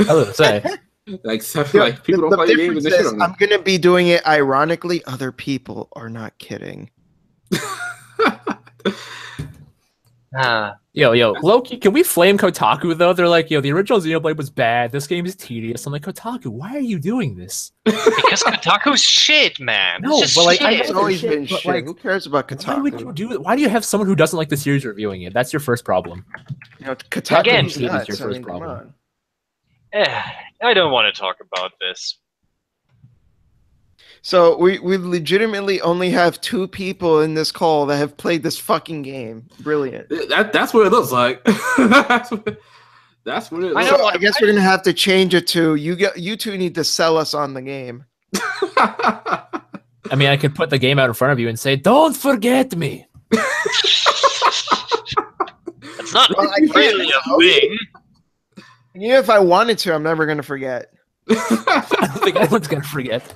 I was gonna say. Like, like people don't play games and shit on I'm gonna be doing it ironically. Other people are not kidding. Yo, Loki, can we flame Kotaku though? They're like, yo, the original Xenoblade was bad. This game is tedious. I'm like, Kotaku, why are you doing this? Because Kotaku's shit, man. No, it's but like, shit. It's always been but, shit. like, Who cares about Kotaku? Why would you do it? Why do you have someone who doesn't like the series reviewing it? That's your first problem. You know, Kotaku Again, is your nuts. first I mean, come problem. on. I don't want to talk about this. So we legitimately only have 2 people in this call that have played this fucking game. Brilliant. That's what it looks like. that's what it looks like. So I guess we're gonna have to change it to you 2 need to sell us on the game. I mean, I could put the game out in front of you and say, "Don't forget me." It's not really a thing. Even if I wanted to, I'm never gonna forget. I don't think anyone's gonna forget.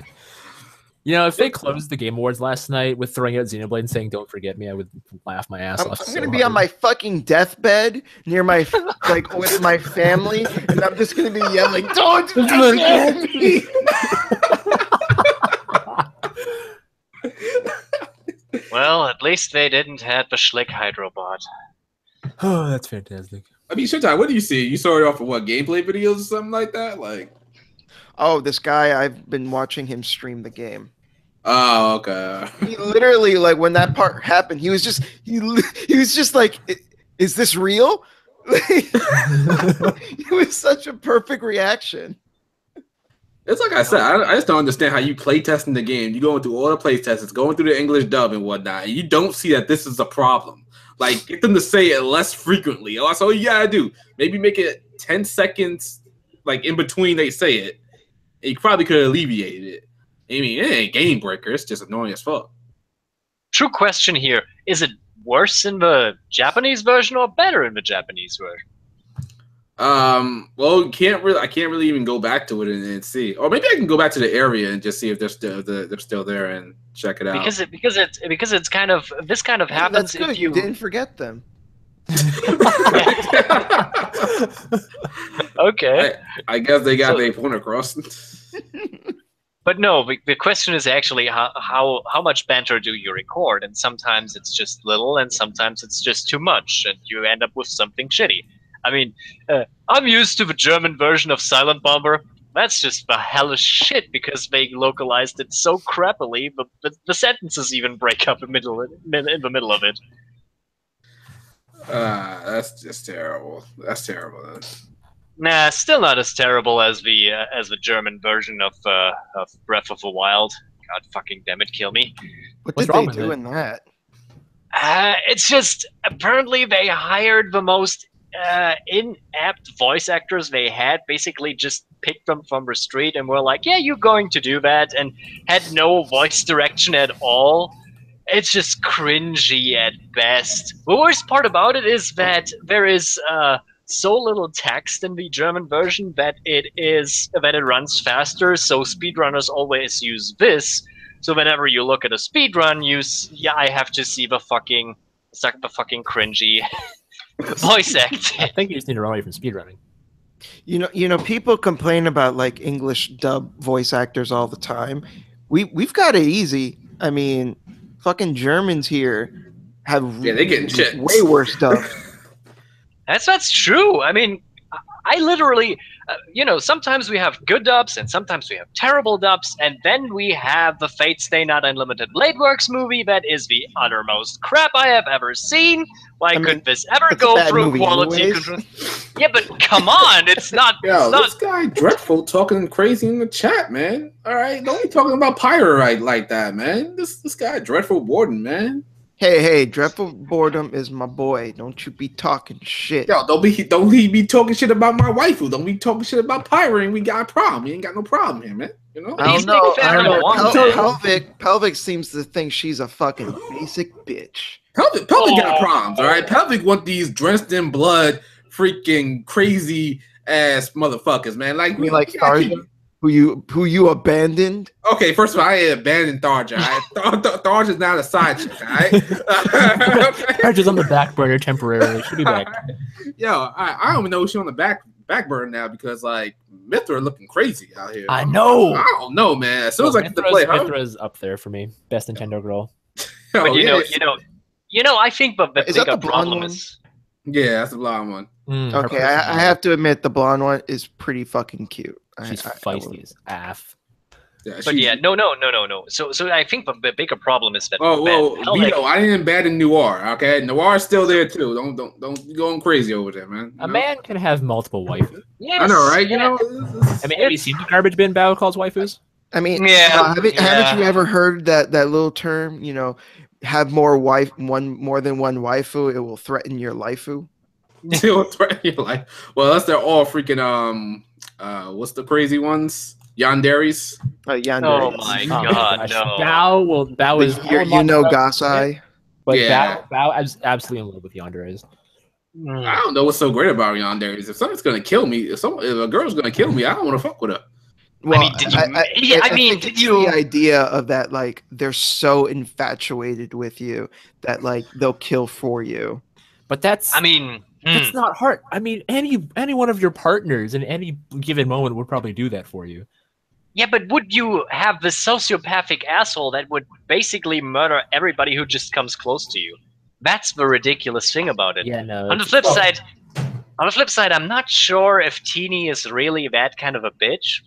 You know, if they closed the Game Awards last night with throwing out Xenoblade and saying "Don't forget me," I would laugh my ass off. I'm gonna be on my fucking deathbed near my like with my family, and I'm just gonna be yelling, "Don't forget me!" Well, at least they didn't have the Schlick Hydrobot. Oh, that's fantastic. I mean, Shintai, what do you see? You saw it off of what, gameplay videos or something like that? Like, Oh, this guy, I've been watching him stream the game. oh, okay. He literally, like, when that part happened, he was just like, "Is this real?" It was such a perfect reaction. It's like I said, I just don't understand how you play testing the game. You going through all the play tests, going through the English dub and whatnot, and you don't see that this is a problem. Like, get them to say it less frequently. That's all you gotta do. Maybe make it 10 seconds, like, in between they say it. And you probably could have alleviated it. I mean, it ain't game breaker. It's just annoying as fuck. True question here. Is it worse in the Japanese version or better in the Japanese version? Well, I can't really even go back to it and see. Or maybe I can go back to the area and just see if they're still there and check it out. Because it's kind of this kind of happens. That's good. If you didn't forget them. Okay. I guess they got their point across. But no, the question is actually how much banter do you record? And sometimes it's just little, and sometimes it's just too much, and you end up with something shitty. I mean, I'm used to the German version of Silent Bomber. That's just the hellish shit because they localized it so crappily, but the sentences even break up in the middle of it. That's just terrible. That's terrible. Then. Nah, still not as terrible as the German version of Breath of the Wild. God fucking damn it, kill me. What What's did wrong they with do it? in that? It's just apparently they hired the most inept voice actors they had. Basically, just picked them from the street and were like, "Yeah, you're going to do that," and had no voice direction at all. It's just cringy at best. The worst part about it is that there is so little text in the German version that it runs faster. So speedrunners always use this. So whenever you look at a speedrun, I have to see the fucking cringy voice acting. I think you just need to run away from speedrunning. You know, people complain about like English dub voice actors all the time. We've got it easy. I mean, fucking Germans here have they getting shit. way worse stuff. That's true. I mean, I literally, sometimes we have good dubs and sometimes we have terrible dubs, and then we have the Fate Stay Not Unlimited Blade Works movie that is the uttermost crap I have ever seen. Why couldn't this ever go through quality control? Yeah, but come on, it's not. Yo, this guy Dreadful talking crazy in the chat, man. All right, don't be talking about Pyro like that, man. This guy Dreadful Borden, man. Hey, Dreadful Boredom is my boy. Don't you be talking shit. Yo, don't he be talking shit about my waifu. Don't be talking shit about Pyro, and we got a problem. We ain't got no problem here, man. You know? I don't know. Pelvic seems to think she's a fucking basic bitch. Pelvic got problems, all right? Pelvic want these drenched in blood, freaking crazy ass motherfuckers, man. Like me, like Tharja, who you abandoned. Okay, first of all, I ain't abandoned Tharja. Tharja's not a side chick, all right? Tharja's on the back burner temporarily. She'll be back. Yo, I don't even know if she's on the back back burner now because like Mithra looking crazy out here. I know. I don't know, man. As soon as I get to play her, Mithra's up there for me. Best Nintendo girl. But you know, I think the Is that bigger the blonde problem one? is. yeah, that's the blonde one. Okay, I have to admit the blonde one is pretty fucking cute. She's feisty as af. Yeah, But yeah, no. So I think the bigger problem is that. Oh, whoa, Hell, Vito, I didn't abandon Noir. Okay, Noir's still there too. Don't be going crazy over there, man. A man can have multiple waifus. yes, I know, right? yeah. You know, I mean, have you seen the garbage bin Bao calls waifus? I mean, Yeah, haven't you ever heard that little term? You know, have more more than one waifu, it will threaten your lifeu. still threaten your life. Well, that's they're all freaking what's the crazy ones? Yanderis. Yandere. Oh my god, no. Bao is You know Gasai. but Yeah. Bao is absolutely in love with Yanderes. I don't know what's so great about Yanderis. If somebody's gonna kill me, if a girl's gonna kill me, I don't want to fuck with her. Well, mean, did you- I mean, think did it's you- the idea of that, like, they're so infatuated with you that, like, they'll kill for you. But that's I mean, that's not hard. I mean, any one of your partners in any given moment would probably do that for you. yeah, but would you have the sociopathic asshole that would basically murder everybody who just comes close to you? That's the ridiculous thing about it. Yeah, no. On the flip side, I'm not sure if Teeny is really that kind of a bitch.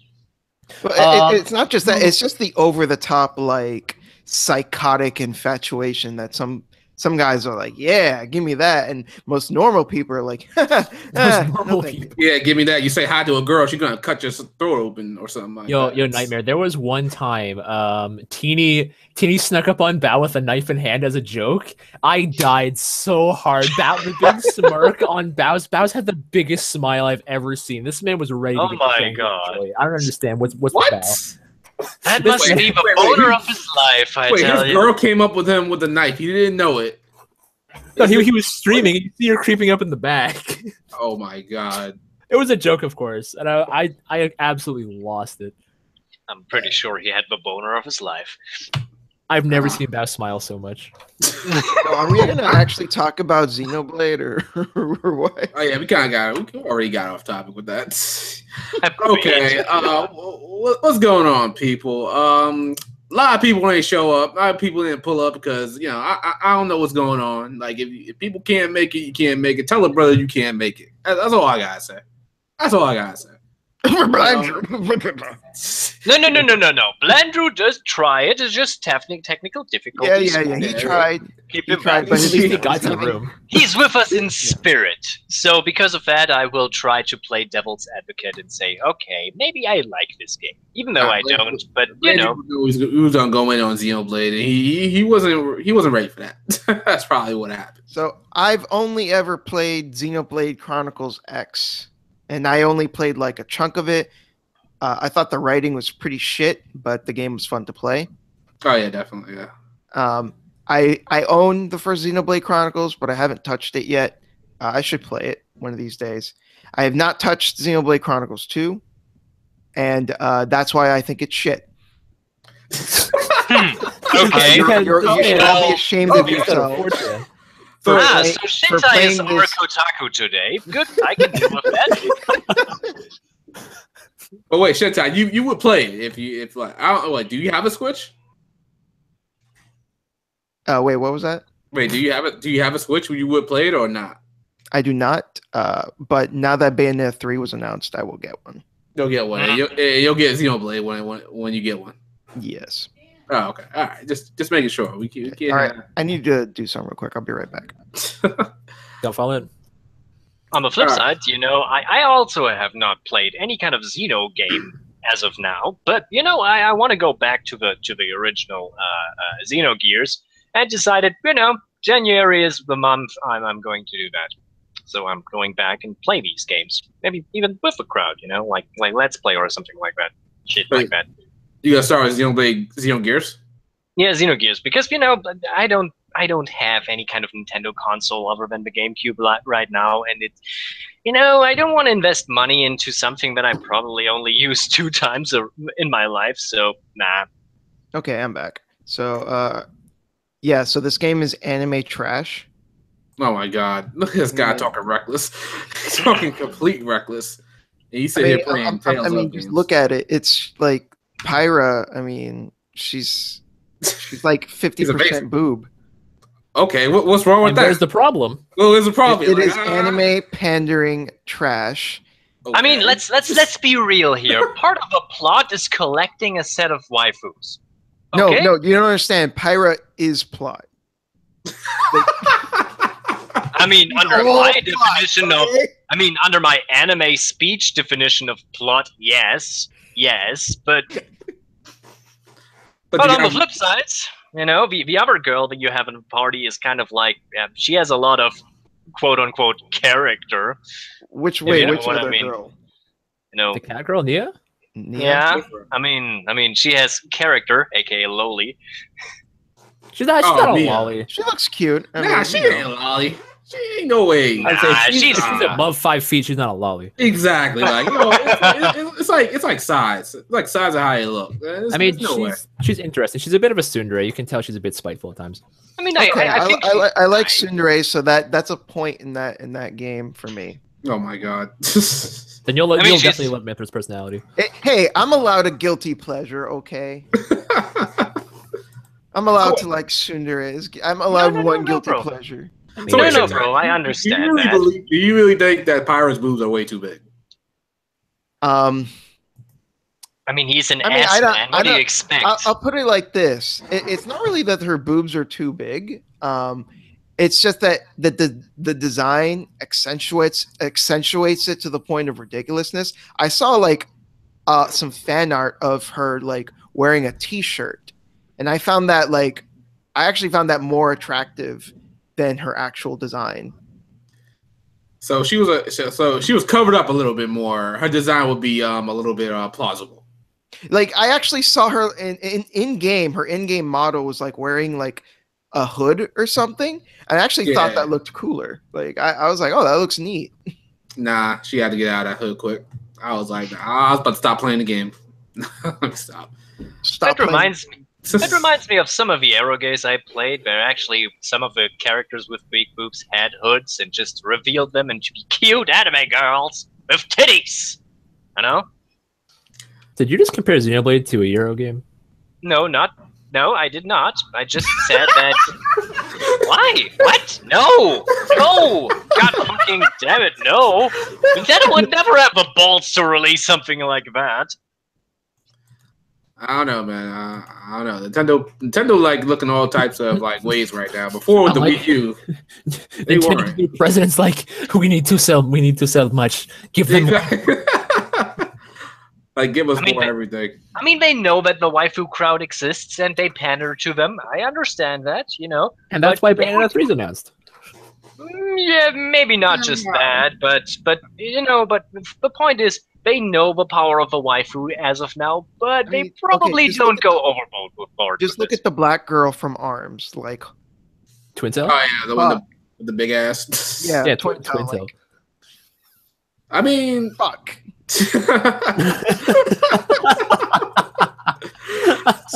But it's not just that; it's just the over-the-top, like, psychotic infatuation that some guys are like, "Yeah, give me that," and most normal people are like, normal thank you. people. Yeah, give me that. You say hi to a girl, she's gonna cut your throat open or something like that. Yo, Nightmare. There was one time, Teeny snuck up on Bao with a knife in hand as a joke. I died so hard. Bao, the big smirk on Bao's had the biggest smile I've ever seen. This man was ready to Oh get my shanked with God. joy. I don't understand what's What? with Bao. That This- must wait, be the wait, boner wait. of his life, I Wait, tell his you. girl came up with him with a knife. He didn't know it. No, he was streaming, and you see her creeping up in the back. Oh my god. It was a joke, of course, and I absolutely lost it. I'm pretty sure he had the boner of his life. I've never seen Bao smile so much. So are we gonna actually talk about Xenoblade or what? Oh yeah, we kind of already got off topic with that. Okay, what's going on, people? A lot of people ain't show up. A lot of people didn't pull up because I don't know what's going on. Like if people can't make it, you can't make it. Tell a brother you can't make it. That's all I gotta say. That's all I gotta say. No. Blandrew does try it. It's just technical difficulties. Yeah. He tried. Keep He him tried, back. but At his- least he got to the room. He's with us in spirit. So because of that, I will try to play devil's advocate and say, okay, maybe I like this game, even though I don't. But He was gonna go in on Xenoblade, and he wasn't ready for that. That's probably what happened. So I've only ever played Xenoblade Chronicles X, and I only played like a chunk of it. I thought the writing was pretty shit, but the game was fun to play. Oh yeah, definitely. Yeah. I own the first Xenoblade Chronicles, but I haven't touched it yet. I should play it one of these days. I have not touched Xenoblade Chronicles 2, and that's why I think it's shit. Okay. You should all be ashamed of Okay. yourself. So, For So Shintai is playing this- Kotaku today. Good, I can deal with that. but wait, Shintai, you would play it if like I don't know. Like, do you have a Switch? Wait, what was that? Wait, do you have a Switch where you would play it or not? I do not. But now that Bayonetta 3 was announced, I will get one. You'll get one. You'll get Xenoblade when you get one. Yes. Oh, okay. All right. Just making sure. We can't. All right. I need to do something real quick. I'll be right back. Don't fall in. On the flip Alright. side, I also have not played any kind of Xeno game as of now. But I want to go back to the original Xenogears, and decided January is the month I'm going to do that. So I'm going back and play these games, maybe even with a crowd, like Let's Play or something like that, shit like that. You gotta start with Xenogears. Yeah, Xenogears, because I don't have any kind of Nintendo console other than the GameCube right now, and I don't want to invest money into something that I probably only use 2 times in my life. So nah. Okay, I'm back. So, yeah. So this game is anime trash. Oh my god! Look at this guy talking reckless. He's talking complete reckless. And you sit here playing Tales of just games. look at it. It's like Pyra. I mean, she's like 50% boob. Okay, what's wrong with And that? there's the problem. Well, there's a problem. It is anime pandering trash. I mean, let's be real here. Part of the plot is collecting a set of waifus. Okay? No, you don't understand. Pyra is plot. I mean, under my definition of, under my anime speech definition of plot, yes, but on the flip side, you know, the other girl that you have in the party is kind of like, she has a lot of quote unquote character. Which If you know which what I other mean. girl? You know, The cat girl, Nia? yeah. I mean, she has character, aka Loli. She's not a Mia. lolly. She looks cute. I Nah, mean, she you know. ain't a lolly. She ain't no way. I'd say Nah, she's she's above 5 feet. She's not a lolly. Exactly. Like, you know, it's like size. It's like size of how you look. I mean, no way. she's interesting. She's a bit of a tsundere. You can tell she's a bit spiteful at times. I mean, Okay, I think I like tsundere, so that's a point in that game for me. Oh my god. Then you'll I mean, she's- definitely love Mithra's personality. Hey, I'm allowed a guilty pleasure, okay? I'm allowed to like tsunderes. I'm allowed one guilty bro. pleasure. I mean, No, So- bro, I do understand you really that. do you really think that Pyra's boobs are way too big? Um, I mean, he's an I mean, ass I don't- man. I What do you don't- expect? I'll put it like this: it's not really that her boobs are too big. It's just that the design accentuates it to the point of ridiculousness. I saw like some fan art of her like wearing a t-shirt, and I actually found that more attractive than her actual design. So she was covered up a little bit more. Her design would be a little bit plausible. Like I actually saw her in game. Her in-game model was like wearing like a hood or something. I actually thought that looked cooler. Like I was like, oh, that looks neat. Nah, she had to get out of that hood quick. I was like, I was about to stop playing the game. Stop. Stop That reminds me of some of the eroges I played, where actually some of the characters with big boobs had hoods and just revealed them into cute anime girls with titties. I know. Did you just compare Xenoblade to a Euro game? No, I did not. I just said that. Why? What? No! God fucking damn it! No! Nintendo would never have the balls to release something like that. I don't know, man. I don't know. Nintendo like looking all types of like ways right now. Before with the Wii U, they weren't. The president's like, we need to sell much. Give them more. Like, give us more everything. I mean, they know that the waifu crowd exists and they pander to them. I understand that, you know. And that's why Bayonetta 3 is announced. Yeah, maybe not just that, but you know, but the point is, they know the power of a waifu as of now, but they probably don't go overboard. Just look at the black girl from ARMS, like Twin Tail? Oh yeah, the one with the big ass. yeah, Twin Tail. like, I mean, fuck.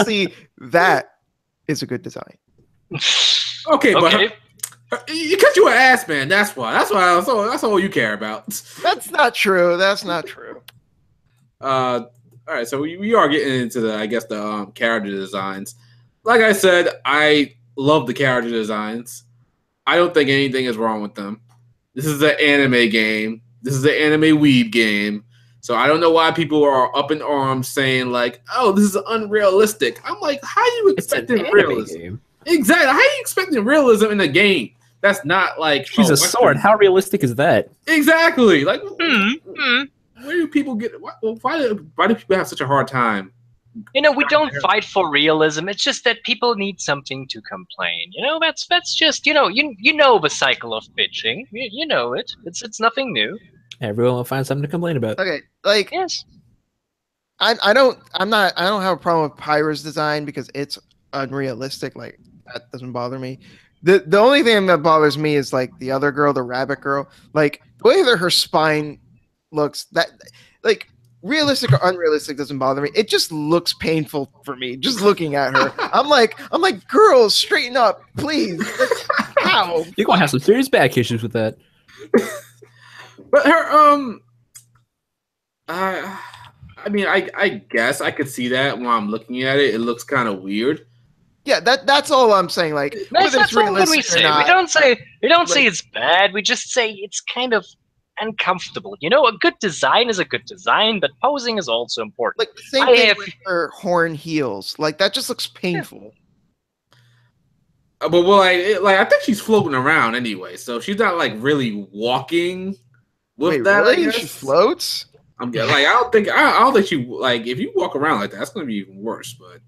See, that is a good design. okay, but because you're an ass man, that's why. That's all you care about. That's not true. That's not true. All right, so we are getting into the character designs. Like I said, I love the character designs. I don't think anything is wrong with them. This is an anime game. This is an anime weeb game. So I don't know why people are up in arms saying like, "Oh, this is unrealistic." I'm like, how are you expecting realism? Game. Exactly. How are you expecting realism in a game that's not like she's a sword? How realistic is that? Exactly. Like, where do people get? Why do people have such a hard time? You know, we don't fight for realism. It's just that people need something to complain. You know, that's just you know the cycle of bitching. You know it. It's nothing new. Everyone will find something to complain about. Okay, like yes. I don't have a problem with Pyra's design because it's unrealistic. Like that doesn't bother me. The only thing that bothers me is like the other girl, the rabbit girl. Like the way that her spine looks, that like realistic or unrealistic doesn't bother me. It just looks painful for me just looking at her. I'm like, girls, straighten up, please. Like, how? You're gonna have some serious back issues with that. But her I mean, I guess I could see that when I'm looking at it. It looks kind of weird. Yeah, that's all I'm saying. Like, whether it's That's all that we realistic or say. not. We don't say like- it's bad. We just say it's kind of uncomfortable. You know, a good design is a good design, but posing is also important. Like the same I thing have- with her horn heels. Like that just looks painful. But well, like I think she's floating around anyway, so she's not like really walking with Wait, that. really? I She guess. floats? Like I don't think you like if you walk around like that, that's gonna be even worse. But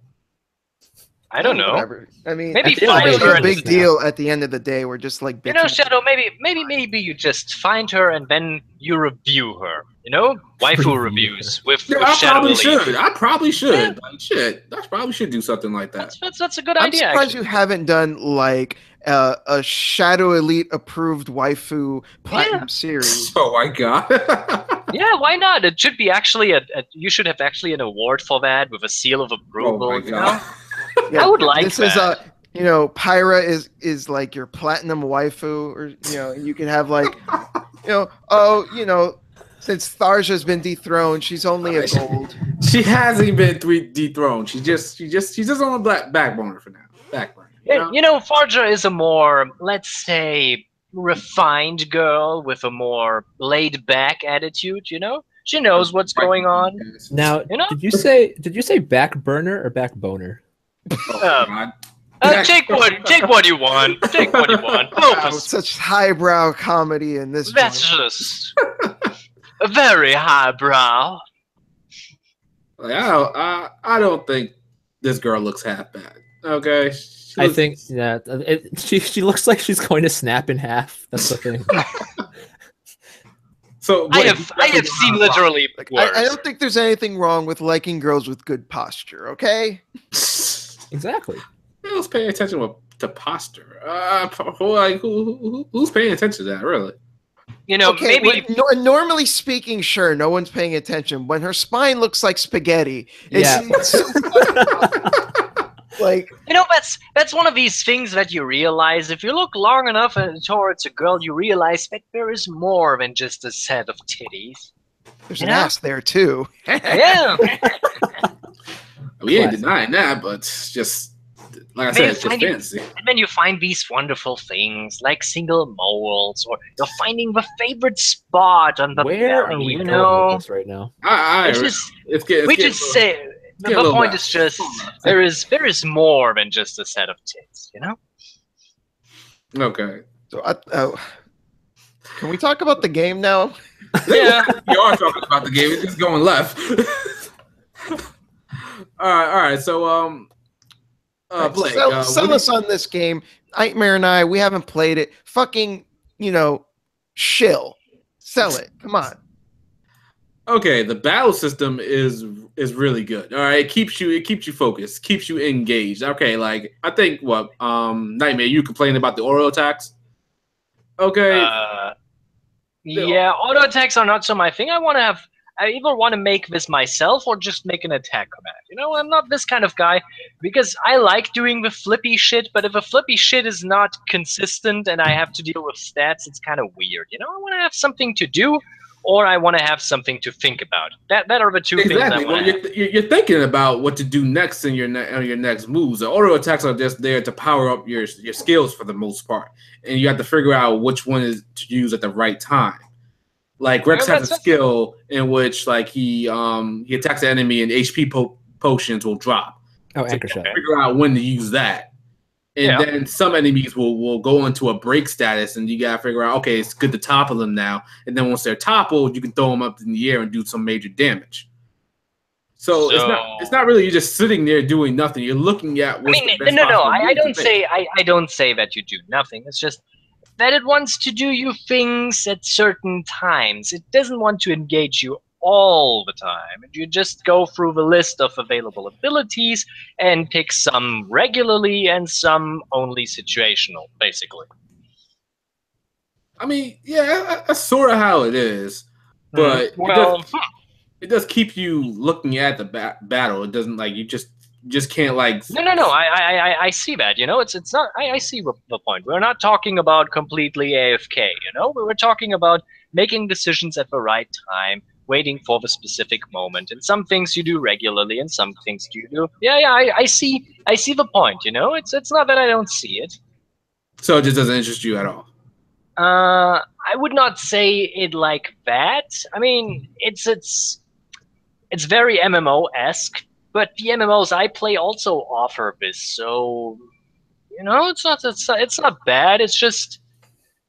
I don't know. Whatever. I mean, Maybe it's not find really her a and big snap. deal at the end of the day. We're just like, You know, bitching. Shadow, maybe you just find her and then you review her. You know, waifu reviews with yeah, I Shadow probably Elite. should. I probably should. Yeah. Like, shit, I probably should do something like that. That's a good I'm idea. surprised Actually. you haven't done like a Shadow Elite approved waifu platinum series. Oh my god. Yeah, why not? It should be actually you should have actually an award for that with a seal of Oh approval. my you god. know? Yeah, I would like this that. is you know, Pyra is like your platinum waifu, or you know, you can have like, since Tharja's been dethroned, she's only a gold. She hasn't been dethroned. She's just on a black backburner for now. Backburner. You know, Farja is a more, let's say, refined girl with a more laid-back attitude. You know, she knows what's going on. Now, You know? did you say back burner or back boner? Oh, Um, God. Take what you want. Take what you want. Both Wow, of us. such highbrow comedy in this. That's joint. just a very highbrow. Like, I don't think this girl looks half bad. Okay. I think she looks like she's going to snap in half. That's the thing. So I wait, have seen literally Like, worse. I don't think there's anything wrong with liking girls with good posture. Okay. Exactly. Who's paying attention to posture? Like who's paying attention to that? Really? You know, Okay, maybe normally speaking, sure, no one's paying attention. When her spine looks like spaghetti, it's so like, you know that's one of these things that you realize if you look long enough towards a girl, you realize that there is more than just a set of titties. there's You an know? ass there too. Yeah, We ain't Classic. denying that, but it's just like I Maybe said, it's just finding- fancy. and then you find these wonderful things like single moles, or you're finding the favorite spot on the Where belly. are we You going know, with this right now? It's we just say the getting a little point bad. is just there is more than just a set of tits. You know. Okay. So, can we talk about the game now? Yeah. You are talking about the game. It's just going left. all right. So, Blake, Sell us on this game. Nightmare and I, we haven't played it. Fucking, shill. Sell it. Come on. okay, the battle system is really good. All right, it keeps you focused, keeps you engaged. Okay, like I think Nightmare, you complained about the auto attacks. Okay, Yeah, auto attacks are not so my thing. I either want to make this myself or just make an attack command. You know, I'm not this kind of guy because I like doing the flippy shit, but if the flippy shit is not consistent and I have to deal with stats, it's kind of weird. You know, I want to have something to do or I want to have something to think about. That are the two things I exactly. want Well, to have. you're thinking about what to do next in your next moves. The auto attacks are just there to power up your skills for the most part, and you have to figure out which one is to use at the right time. Like Rex Yeah, has a that's- skill in which like he attacks the enemy and HP potions will drop. Oh, anchor shot. Figure out when to use that. And Yeah. then some enemies will go into a break status, and you gotta figure out, okay, it's good to topple them now. And then once they're toppled, you can throw them up in the air and do some major damage. So it's not really you just sitting there doing nothing. You're looking at I what's mean, the best no. possible I move to don't make. say I don't say that you do nothing. It's just that it wants to do you things at certain times. It doesn't want to engage you all the time. You just go through the list of available abilities and pick some regularly and some only situational, basically. I mean, yeah, that's sort of how it is, but Well, it does keep you looking at the battle. It doesn't like you just can't like. No. I see that. You know, it's not. I see the point. We're not talking about completely AFK. You know, we're talking about making decisions at the right time, waiting for the specific moment. And some things you do regularly, and some things you do. Yeah, I see the point. You know, it's not that I don't see it. So it just doesn't interest you at all. I would not say it like that. I mean, it's very MMO-esque, but the MMOs I play also offer this. So, you know, it's not bad. It's just,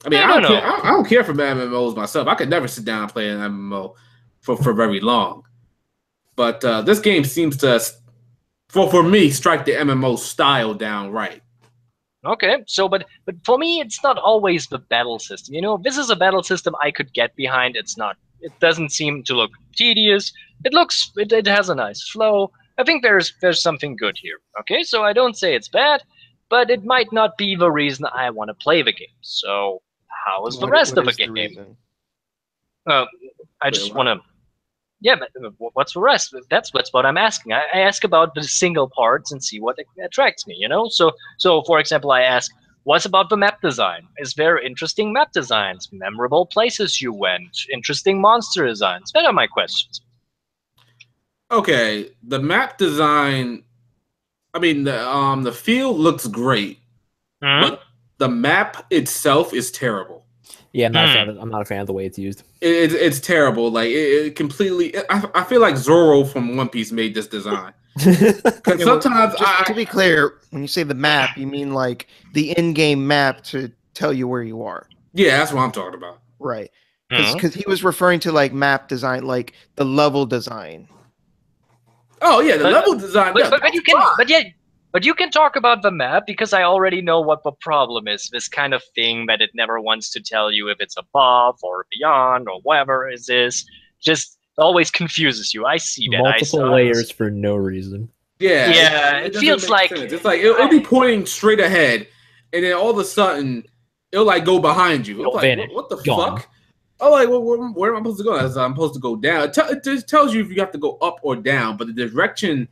I mean, I don't know. I don't care for MMOs myself. I could never sit down and play an MMO for very long. But this game seems to, for me, strike the MMO style down right. Okay, so but for me, it's not always the battle system. You know, this is a battle system I could get behind. It's not. It doesn't seem to look tedious. It has a nice flow. I think there's something good here. Okay, so I don't say it's bad, but it might not be the reason I want to play the game. So how is the rest of the game? I just want to. Yeah, but what's the rest? That's what I'm asking. I ask about the single parts and see what attracts me, you know? So for example, I ask, what's about the map design? Is there interesting map designs, memorable places you went, interesting monster designs? That are my questions. Okay, the map design, I mean, the field looks great, but the map itself is terrible. Yeah, I'm not a fan of the way it's used. It's terrible. Like it completely. I feel like Zoro from One Piece made this design. Because sometimes, to be clear, when you say the map, you mean like the in-game map to tell you where you are. Yeah, that's what I'm talking about. Right. Because he was referring to like map design, like the level design. Oh yeah, the level design. But you can talk about the map because I already know what the problem is. This kind of thing that it never wants to tell you if it's above or beyond or whatever it is. Just always confuses you. I see that. Multiple layers for no reason. Yeah. Yeah, it feels like sense. It's like it'll be pointing straight ahead, and then all of a sudden it'll like go behind you. Like, what the fuck? Oh, like where am I supposed to go? I'm supposed to go down. It just tells you if you have to go up or down, but the direction.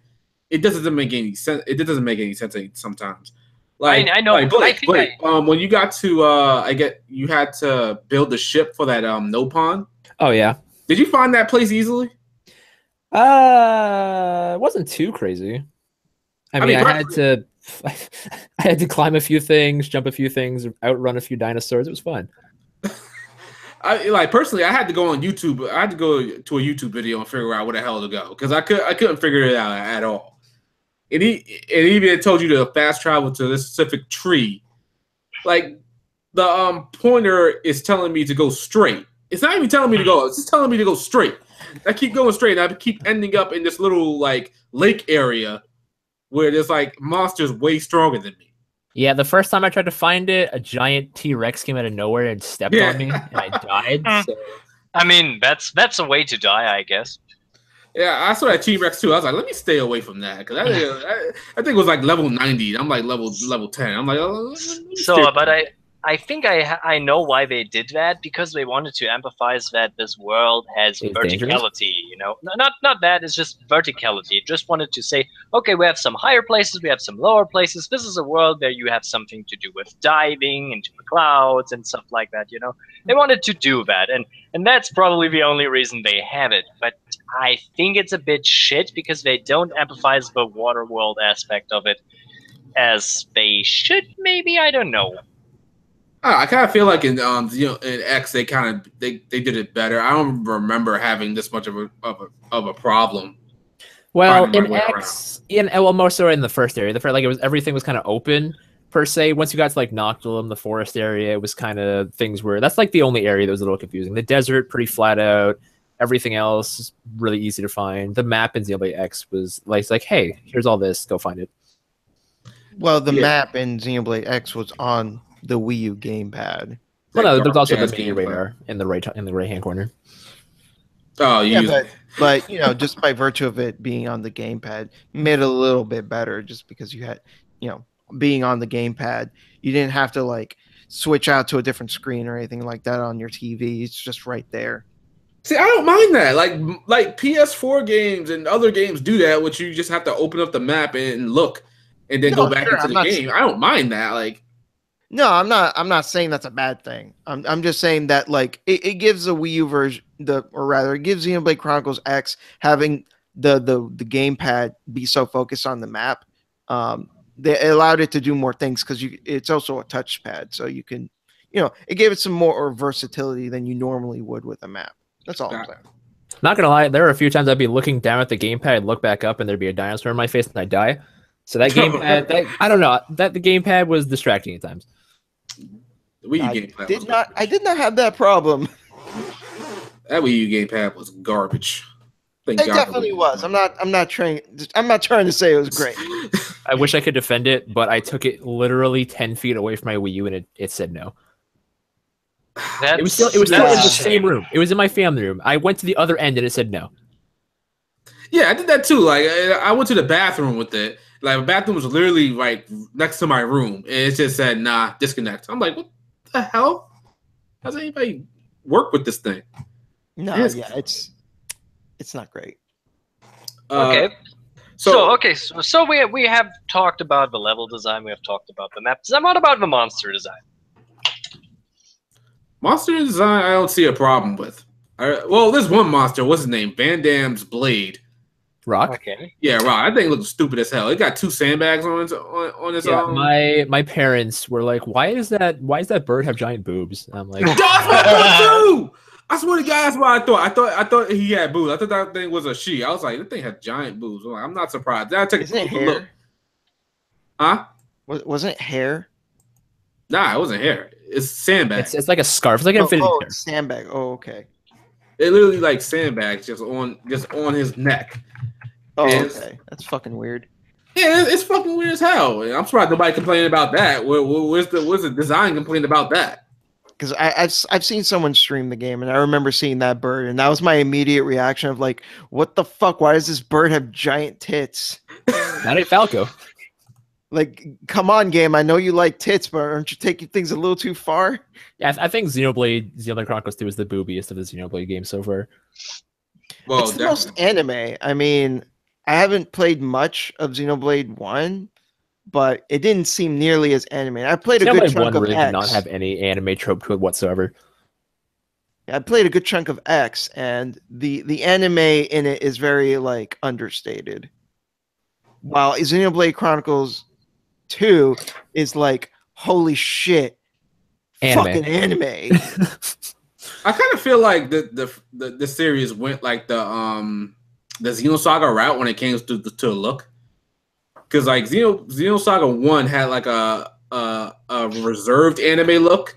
It doesn't make any sense. It doesn't make any sense sometimes. Like I know. Like Blake, when you got to, you had to build the ship for that Nopon. Oh yeah. Did you find that place easily? It wasn't too crazy. I mean, I had to climb a few things, jump a few things, outrun a few dinosaurs. It was fun. Personally, I had to go on YouTube. I had to go to a YouTube video and figure out where the hell to go because I couldn't figure it out at all. And he even told you to fast travel to this specific tree. Like the pointer is telling me to go straight. It's not even telling me to go. It's just telling me to go straight. I keep going straight, and I keep ending up in this little like lake area where there's like monsters way stronger than me. Yeah, the first time I tried to find it, a giant T-Rex came out of nowhere and stepped on me, and I died. So. I mean, that's a way to die, I guess. Yeah, I saw that T-Rex too. I was like, let me stay away from that because I think it was like level 90. I'm like level 10. I'm like, oh, so, but I think I know why they did that because they wanted to emphasize that this world has verticality. Dangerous. You know, not that. It's just verticality. It just wanted to say, okay, we have some higher places, we have some lower places. This is a world where you have something to do with diving into the clouds and stuff like that. You know, they wanted to do that, and that's probably the only reason they have it. But I think it's a bit shit because they don't emphasize the water world aspect of it as they should. Maybe, I don't know. I kind of feel like in in X they did it better. I don't remember having this much of a problem. Well, in X, more so in the first area. Everything was kind of open per se. Once you got to like Noctilum, the forest area, it was kind of things where that's like the only area that was a little confusing. The desert, pretty flat out. Everything else really easy to find. The map in Xenoblade X was like, hey, here's all this, go find it. Well, the map in Xenoblade X was on the Wii U gamepad. Well, no, there's also the mini radar in the right hand corner. Oh, yeah, but you know, just by virtue of it being on the gamepad, made it a little bit better. Just because you had, you know, being on the gamepad, you didn't have to like switch out to a different screen or anything like that on your TV. It's just right there. See, I don't mind that. Like PS4 games and other games do that, which you just have to open up the map and look, and then go back into the game. I don't mind that. No, I'm not. I'm not saying that's a bad thing. I'm just saying that like it gives the Wii U version, or rather, it gives Xenoblade Chronicles X having the gamepad be so focused on the map. They allowed it to do more things because it's also a touchpad, so you can, it gave it some more versatility than you normally would with a map. That's all I'm saying. Not gonna lie, there were a few times I'd be looking down at the gamepad, look back up, and there'd be a dinosaur in my face, and I'd die. So that gamepad, I don't know, that the gamepad was distracting at times. The Wii U gamepad I did not have that problem. That Wii U gamepad was garbage. It definitely was. I'm not trying to say it was great. I wish I could defend it, but I took it literally 10 feet away from my Wii U, and it said no. It was still in the same room. It was in my family room. I went to the other end, and it said no. Yeah, I did that too. Like, I went to the bathroom with it. Like, the bathroom was literally right next to my room, and it just said, "Nah, disconnect." I'm like, what the hell? How does anybody work with this thing? No, yeah, it's not great. Okay. So we have talked about the level design. We have talked about the map design. What about the monster design? Monster design, I don't see a problem with. Well, there's one monster. What's his name? Van Damme's blade. Rock. Okay. Yeah, Rock. I think it looks stupid as hell. It got 2 sandbags on its arm. My parents were like, "Why does that bird have giant boobs?" And I'm like, "That's what I do." I swear to God, that's what I thought. I thought he had boobs. I thought that thing was a she. I was like, that thing had giant boobs. I'm not surprised. Then I took Isn't a it hair? look. Huh? Wasn't it hair? Nah, it wasn't hair. It's sandbags. It's like a scarf. It's like an infinity hair. Sandbag. Oh, okay. It literally like sandbags just on his neck. Oh, okay. That's fucking weird. Yeah, it's fucking weird as hell. I'm surprised nobody complaining about that. Where's the design complaint about that? Because I've seen someone stream the game, and I remember seeing that bird, and that was my immediate reaction of like, what the fuck? Why does this bird have giant tits? Not a Falco. Like, come on, game. I know you like tits, but aren't you taking things a little too far? Yeah, I think Xenoblade Chronicles 2 is the boobiest of the Xenoblade games so far. Well, it's the most anime. I mean, I haven't played much of Xenoblade 1, but it didn't seem nearly as anime. I played a good chunk of X. Did not have any anime trope to it whatsoever. I played a good chunk of X, and the anime in it is very like understated. While Xenoblade Chronicles 2 is like, holy shit, fucking anime. I kind of feel like the series went like the Xenosaga route when it came to the look, because like Xenosaga 1 had like a reserved anime look,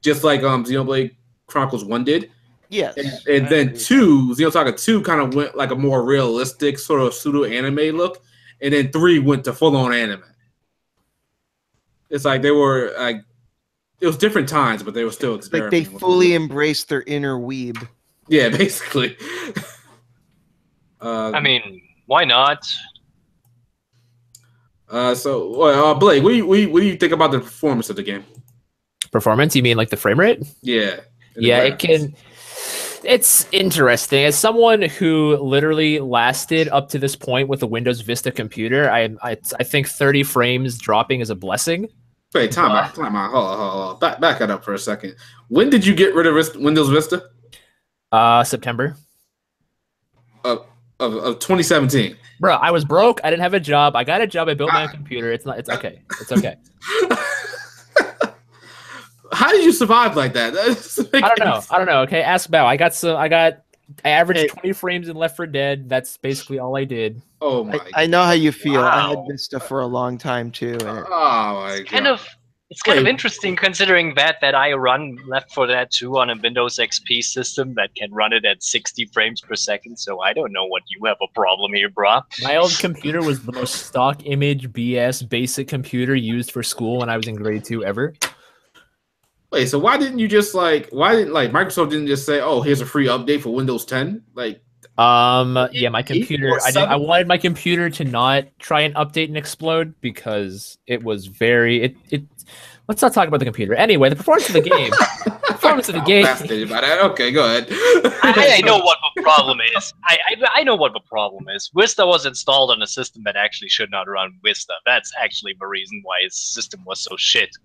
just like Xenoblade Chronicles 1 did. Yes. And then Xenosaga 2 kind of went like a more realistic sort of pseudo anime look, and then 3 went to full on anime. It's like they were like, it was different times, but they were still experimenting. Like they fully embraced their inner weeb. Yeah, basically. I mean, why not? So Blake, what do you think about the performance of the game? Performance? You mean like the frame rate? Yeah. Yeah, it can. It's interesting. As someone who literally lasted up to this point with a Windows Vista computer, I think 30 frames dropping is a blessing. Wait, time out. Hold on. Back it up for a second. When did you get rid of Windows Vista? September. Of 2017. Bro, I was broke. I didn't have a job. I got a job. I built my own computer. It's okay. It's okay. How did you survive like that? I don't know. Okay, ask Bao. I averaged 20 frames in Left 4 Dead. That's basically all I did. Oh my! I know how you feel. Wow. I had Vista for a long time too. And it's kind of interesting considering that I run Left 4 Dead 2 on a Windows XP system that can run it at 60 frames per second. So I don't know what you have a problem here, brah. My old computer was the most stock image BS basic computer used for school when I was in grade 2 ever. Wait, so why didn't Microsoft didn't just say, "Oh, here's a free update for Windows 10"? Like, yeah, my computer. I wanted my computer to not try and update and explode because it was very. Let's not talk about the computer. Anyway, the performance of the game. Fascinated by that. Okay, go ahead. I know what the problem is. I know what the problem is. Vista was installed on a system that actually should not run Vista. That's actually the reason why his system was so shit.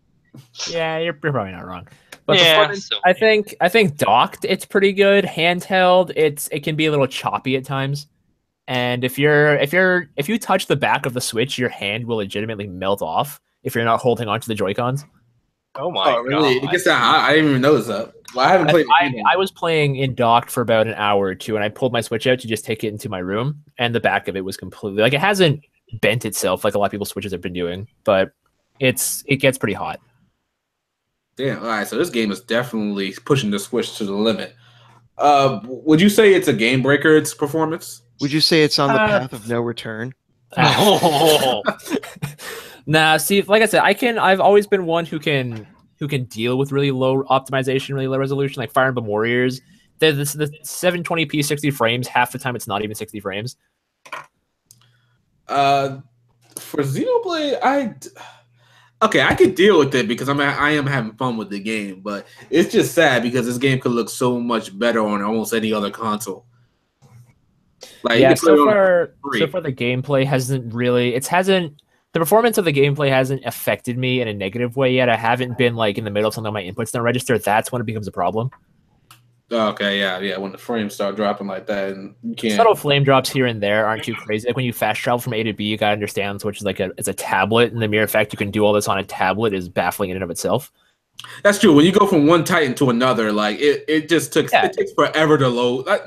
Yeah, you're probably not wrong. But Yeah, performance, so- I think docked, it's pretty good. Handheld, it can be a little choppy at times. And if you touch the back of the Switch, your hand will legitimately melt off if you're not holding onto the Joy-Cons. Oh my really? It god. gets that hot? I didn't even notice that. Well, I haven't played. I was playing in docked for about an hour or two, and I pulled my Switch out to just take it into my room, and the back of it was completely like it hasn't bent itself like a lot of people's Switches have been doing, but it gets pretty hot. Damn. All right. So this game is definitely pushing the Switch to the limit. Would you say it's a game breaker? Its performance? Would you say it's on the path of no return? Oh. Nah, see, like I said, I've always been one who can deal with really low optimization, really low resolution, like Fire Emblem Warriors. The 720p 60 frames, half the time it's not even 60 frames. For Xenoblade, I could deal with it because I am having fun with the game, but it's just sad because this game could look so much better on almost any other console. Like, yeah, so far the gameplay the performance of the gameplay hasn't affected me in a negative way yet. I haven't been like in the middle of something my inputs don't register. That's when it becomes a problem. Okay, yeah. When the frames start dropping like that, and you can't. Subtle flame drops here and there aren't too crazy. Like when you fast travel from A to B, you gotta understand Switch is like it's a tablet, and the mere fact you can do all this on a tablet is baffling in and of itself. That's true. When you go from one Titan to another, like it just took it takes forever to load. I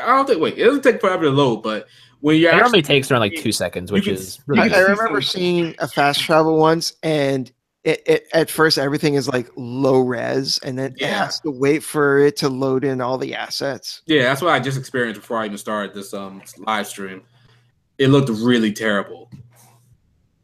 don't think. Wait, it doesn't take forever to load, but when you it normally takes around like 2 seconds, which is really I remember seeing a fast travel once, and it at first everything is like low res, and then it has to wait for it to load in all the assets. Yeah, that's what I just experienced before I even started this live stream. It looked really terrible.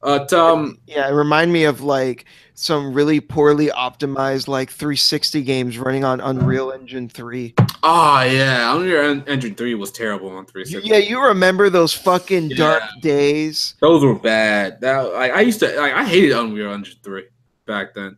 Yeah, it reminded me of like some really poorly optimized like 360 games running on Unreal Engine 3. Oh yeah, Unreal Engine 3 was terrible on 360. Yeah, you remember those fucking dark days? Those were bad. I hated Unreal Engine 3 back then.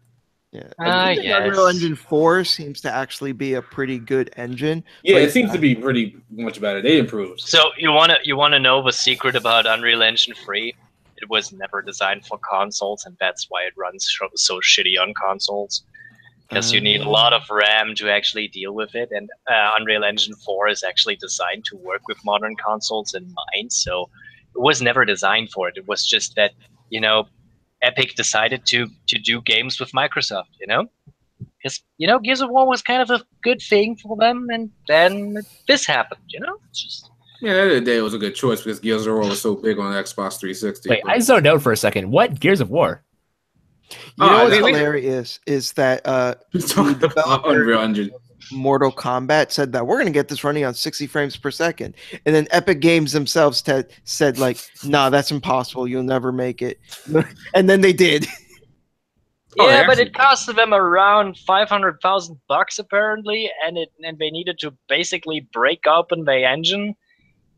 Yeah, I think Unreal Engine 4 seems to actually be a pretty good engine. Yeah, it seems to be pretty much better. They improved. So you wanna know the secret about Unreal Engine 3? It was never designed for consoles, and that's why it runs so shitty on consoles. Because you need a lot of RAM to actually deal with it, and Unreal Engine 4 is actually designed to work with modern consoles in mind. So it was never designed for it. It was just that Epic decided to do games with Microsoft. Because Gears of War was kind of a good thing for them, and then this happened. It's just. Yeah, at the end of the day, it was a good choice because Gears of War was so big on Xbox 360. Wait, I zoned out for a second. What? Gears of War? You know what's hilarious is that the developer Unreal Engine Mortal Kombat said that we're going to get this running on 60 frames per second. And then Epic Games themselves said like, nah, that's impossible. You'll never make it. And then they did. Yeah, but it cost them around $500,000 apparently, and they needed to basically break open the engine.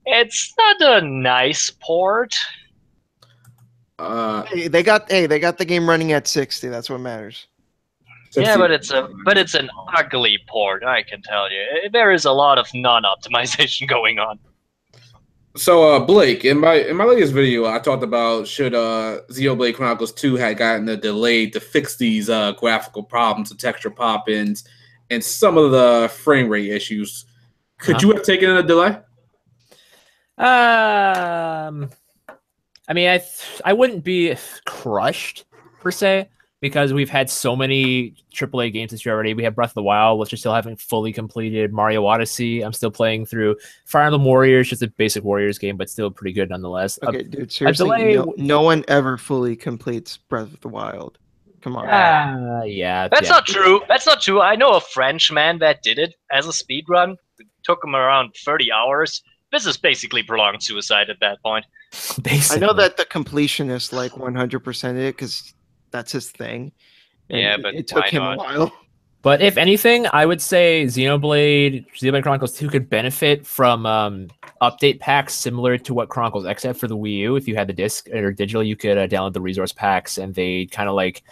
It's not a nice port. They got the game running at 60. That's what matters. Yeah, but it's an ugly port. I can tell you, there is a lot of non-optimization going on. So, Blake, in my latest video, I talked about should Xenoblade Chronicles 2 had gotten a delay to fix these graphical problems, the texture pop-ins, and some of the frame rate issues. Could you have taken a delay? I mean, I wouldn't be crushed per se because we've had so many AAA games this year already. We have Breath of the Wild, which I still haven't fully completed. Mario Odyssey, I'm still playing through. Fire Emblem Warriors, just a basic Warriors game, but still pretty good nonetheless. Okay, dude, seriously, no one ever fully completes Breath of the Wild. Come on. Yeah. That's not true. That's not true. I know a Frenchman that did it as a speedrun. It took him around 30 hours. This is basically prolonged suicide at that point. Basically. I know that the completionist like 100% it because that's his thing. Yeah, but it took him a while. But if anything, I would say Xenoblade Chronicles 2 could benefit from update packs similar to what Chronicles X had for the Wii U. If you had the disc or digital, you could download the resource packs, and they kind of like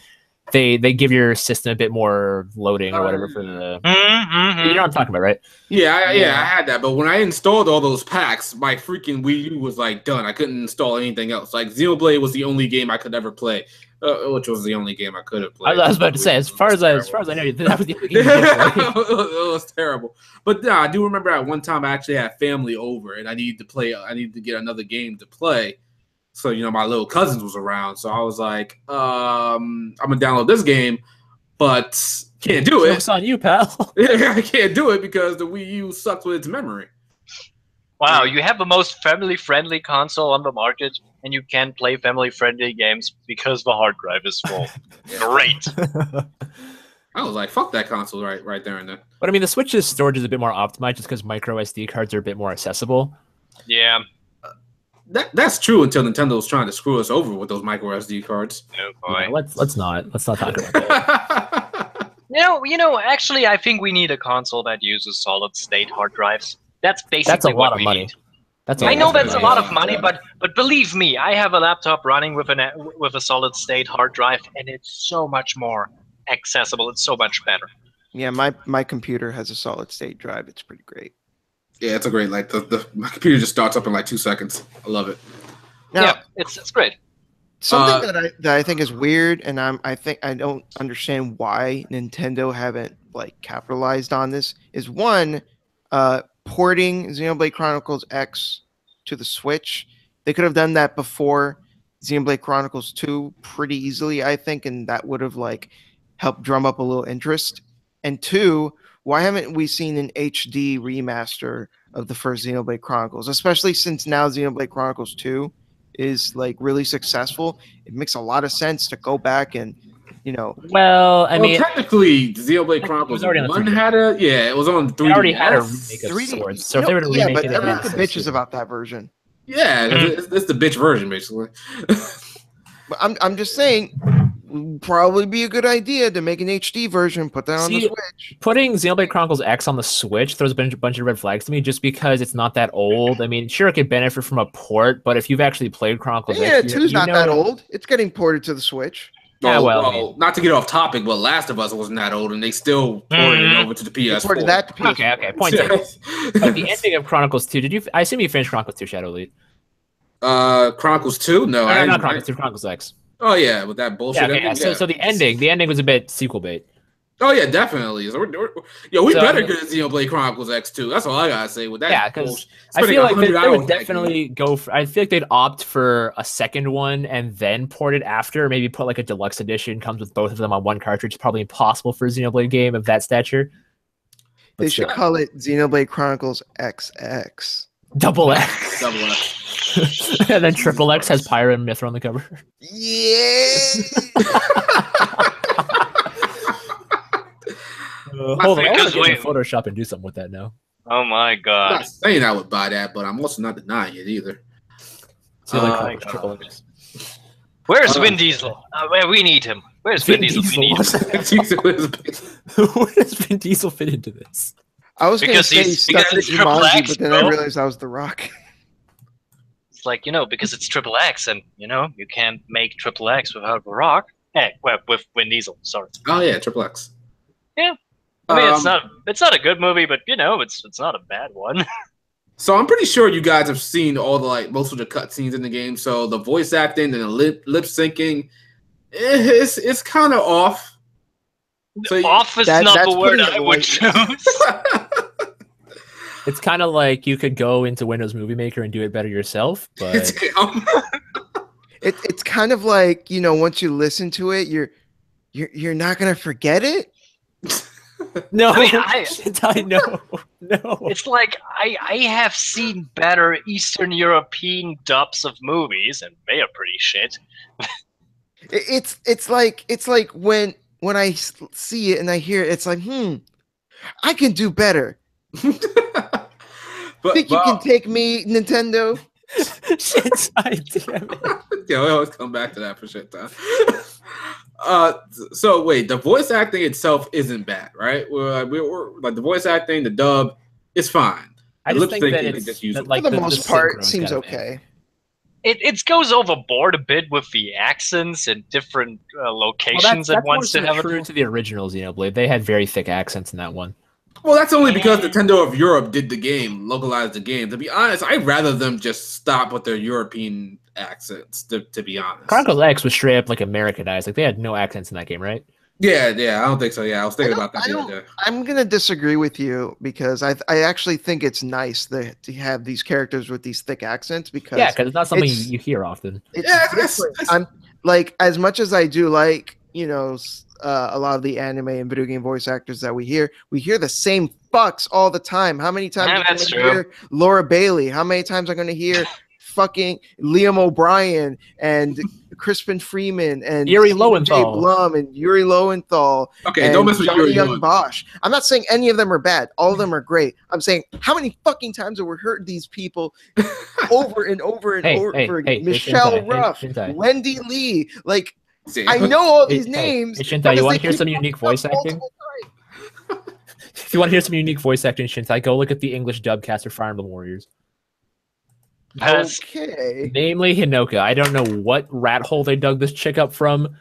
they give your system a bit more loading or whatever for the. You know what I'm talking about, right? Yeah, I had that. But when I installed all those packs, my freaking Wii U was like done. I couldn't install anything else. Like Xenoblade was the only game I could ever play. which was the only game I could have I played. was about to say, as far as I know, that was the only game you did play. It was terrible. But I do remember at one time I actually had family over, and I needed to play. I needed to get another game to play. So my little cousins was around. So I was like, I'm gonna download this game, but can't do it. It's on you, pal. I can't do it because the Wii U sucks with its memory. Wow, you have the most family-friendly console on the market, and you can't play family-friendly games because the hard drive is full. Great. I was like, fuck that console right there and then. But I mean, the Switch's storage is a bit more optimized just because micro SD cards are a bit more accessible. Yeah. That's true until Nintendo was trying to screw us over with those micro SD cards. Oh boy. Yeah, let's not talk about that. Actually, I think we need a console that uses solid-state hard drives. That's basically a lot what of we money. need. I know that's a lot of Yeah. money, but believe me, I have a laptop running with a solid-state hard drive, and it's so much more accessible. It's so much better. Yeah, my computer has a solid state drive. It's pretty great. Yeah, it's a great my computer just starts up in like 2 seconds. I love it. Now, Yeah, it's great. something that I think is weird, and I think I don't understand why Nintendo haven't like capitalized on this, is one, porting Xenoblade Chronicles X to the Switch. They could have done that before Xenoblade Chronicles 2 pretty easily, I think, and that would have like helped drum up a little interest. And two, why haven't we seen an HD remaster of the first Xenoblade Chronicles, especially since now Xenoblade Chronicles 2 is like really successful? It makes a lot of sense to go back and, Well, I mean, technically, Xenoblade Chronicles already on the 1 3D. had it was on 3D. they already had a remake of 3D Swords, so if they were to yeah, remake but it, everyone makes sense bitches too. about that version. Yeah, it's the bitch version basically. But I'm just saying, would probably be a good idea to make an HD version, put that on the See, Switch. Putting Xenoblade Chronicles X on the Switch throws a bunch of red flags to me just because it's not that old. I mean, sure, it could benefit from a port, but if you've actually played Chronicles Yeah, X, 2's not that old. It's getting ported to the Switch. Yeah, well, I mean- not to get off topic, but Last of Us wasn't that old, and they still ported it over to the They PS4. ported that to PS4. Okay, point taken. But the ending of Chronicles 2, I assume you finished Chronicles 2 Shadow Lead. Chronicles 2? No, I Not didn't. Chronicles 2, Chronicles X. Oh yeah, with that bullshit. Yeah, okay, ending, So the ending was a bit sequel bait. Oh yeah, definitely. So we So, better I mean- get Xenoblade Chronicles X2. That's all I gotta say with that. Yeah, because bullshit. I Spending feel like they 100 hours would on that definitely go for. I feel like they'd opt for a second one and then port it after. Maybe put like a deluxe edition, comes with both of them on one cartridge. Probably impossible for a Xenoblade game of that stature. They But should still. call it Xenoblade Chronicles XX. Double X. Double X. And then Triple X has Pyra and Mithra on the cover. Yeah. Hold on, I Because want to get in wait- Photoshop and do something with that now. Oh my I'm god. not saying I would buy that, but I'm also not denying it either. Xenoblade Oh Chronicles my Triple X. Where's Vin Diesel? We need him. Where's Vin Diesel? We need him. Where does Vin Diesel fit into this? I was going to Because say he's- stuck in because it's Triple Jumanji, X, but then I bro. realized I was The Rock. It's like, because it's Triple X, and you can't make Triple X without The Rock. Well, with Vin Diesel. Sorry. Oh yeah, Triple X. Yeah. I mean, it's not a good movie, but it's not a bad one. So I'm pretty sure you guys have seen all the most of the cutscenes in the game. So the voice acting and the lip syncing, it's kind of off. So Off is That- not that's the word putting it I would lightly. choose. It's kind of like you could go into Windows Movie Maker and do it better yourself, but It's kind of like, once you listen to it, you're not going to forget it. no, I mean, I know, no. It's like I have seen better Eastern European dubs of movies, and they are pretty shit. It's like when I see it and I hear it, it's like, I can do better. but Think you can take me, Nintendo? Shit, I damn it. yeah, we always come back to that for shit time. So wait, the voice acting itself isn't bad, right? We're like the voice acting, the dub, it's fine. I The just lip think syncing that is just usable. like For the the most part, synchro's seems gotta be- okay. It goes overboard a bit with the accents in different Well, locations that's it wants to more have true it. to the original Xenoblade. They had very thick accents in that one. Well, that's only because Nintendo of Europe did the game, localized the game. To be honest, I'd rather them just stop with their European accents. To be honest, Chronicles X was straight up like Americanized. Like they had no accents in that game, right? Yeah, I don't think so. Yeah, I was thinking about that the other day. I'm gonna disagree with you because I actually think it's nice to have these characters with these thick accents because it's not something you hear often. It's I'm like, as much as I do like, you know, a lot of the anime and video game voice actors that we hear the same fucks all the time. How many times are you gonna hear Laura Bailey? How many times are going to hear fucking Liam O'Brien and Crispin Freeman and Yuri Lowenthal. Blum and Yuri Lowenthal. Okay, and don't mess with Johnny Yuri Young Lowenthal. Bosch. I'm not saying any of them are bad. All of them are great. I'm saying how many fucking times have we heard these people over and over and over again? Michelle Ruff, Wendy Lee. Like, I know all these names. Hey, Shintai, you want to hear some unique voice acting? If you want to hear some unique voice acting, Shintai, go look at the English dub cast for Fire Emblem Warriors. Okay. Namely Hinoka. I don't know what rat hole they dug this chick up from,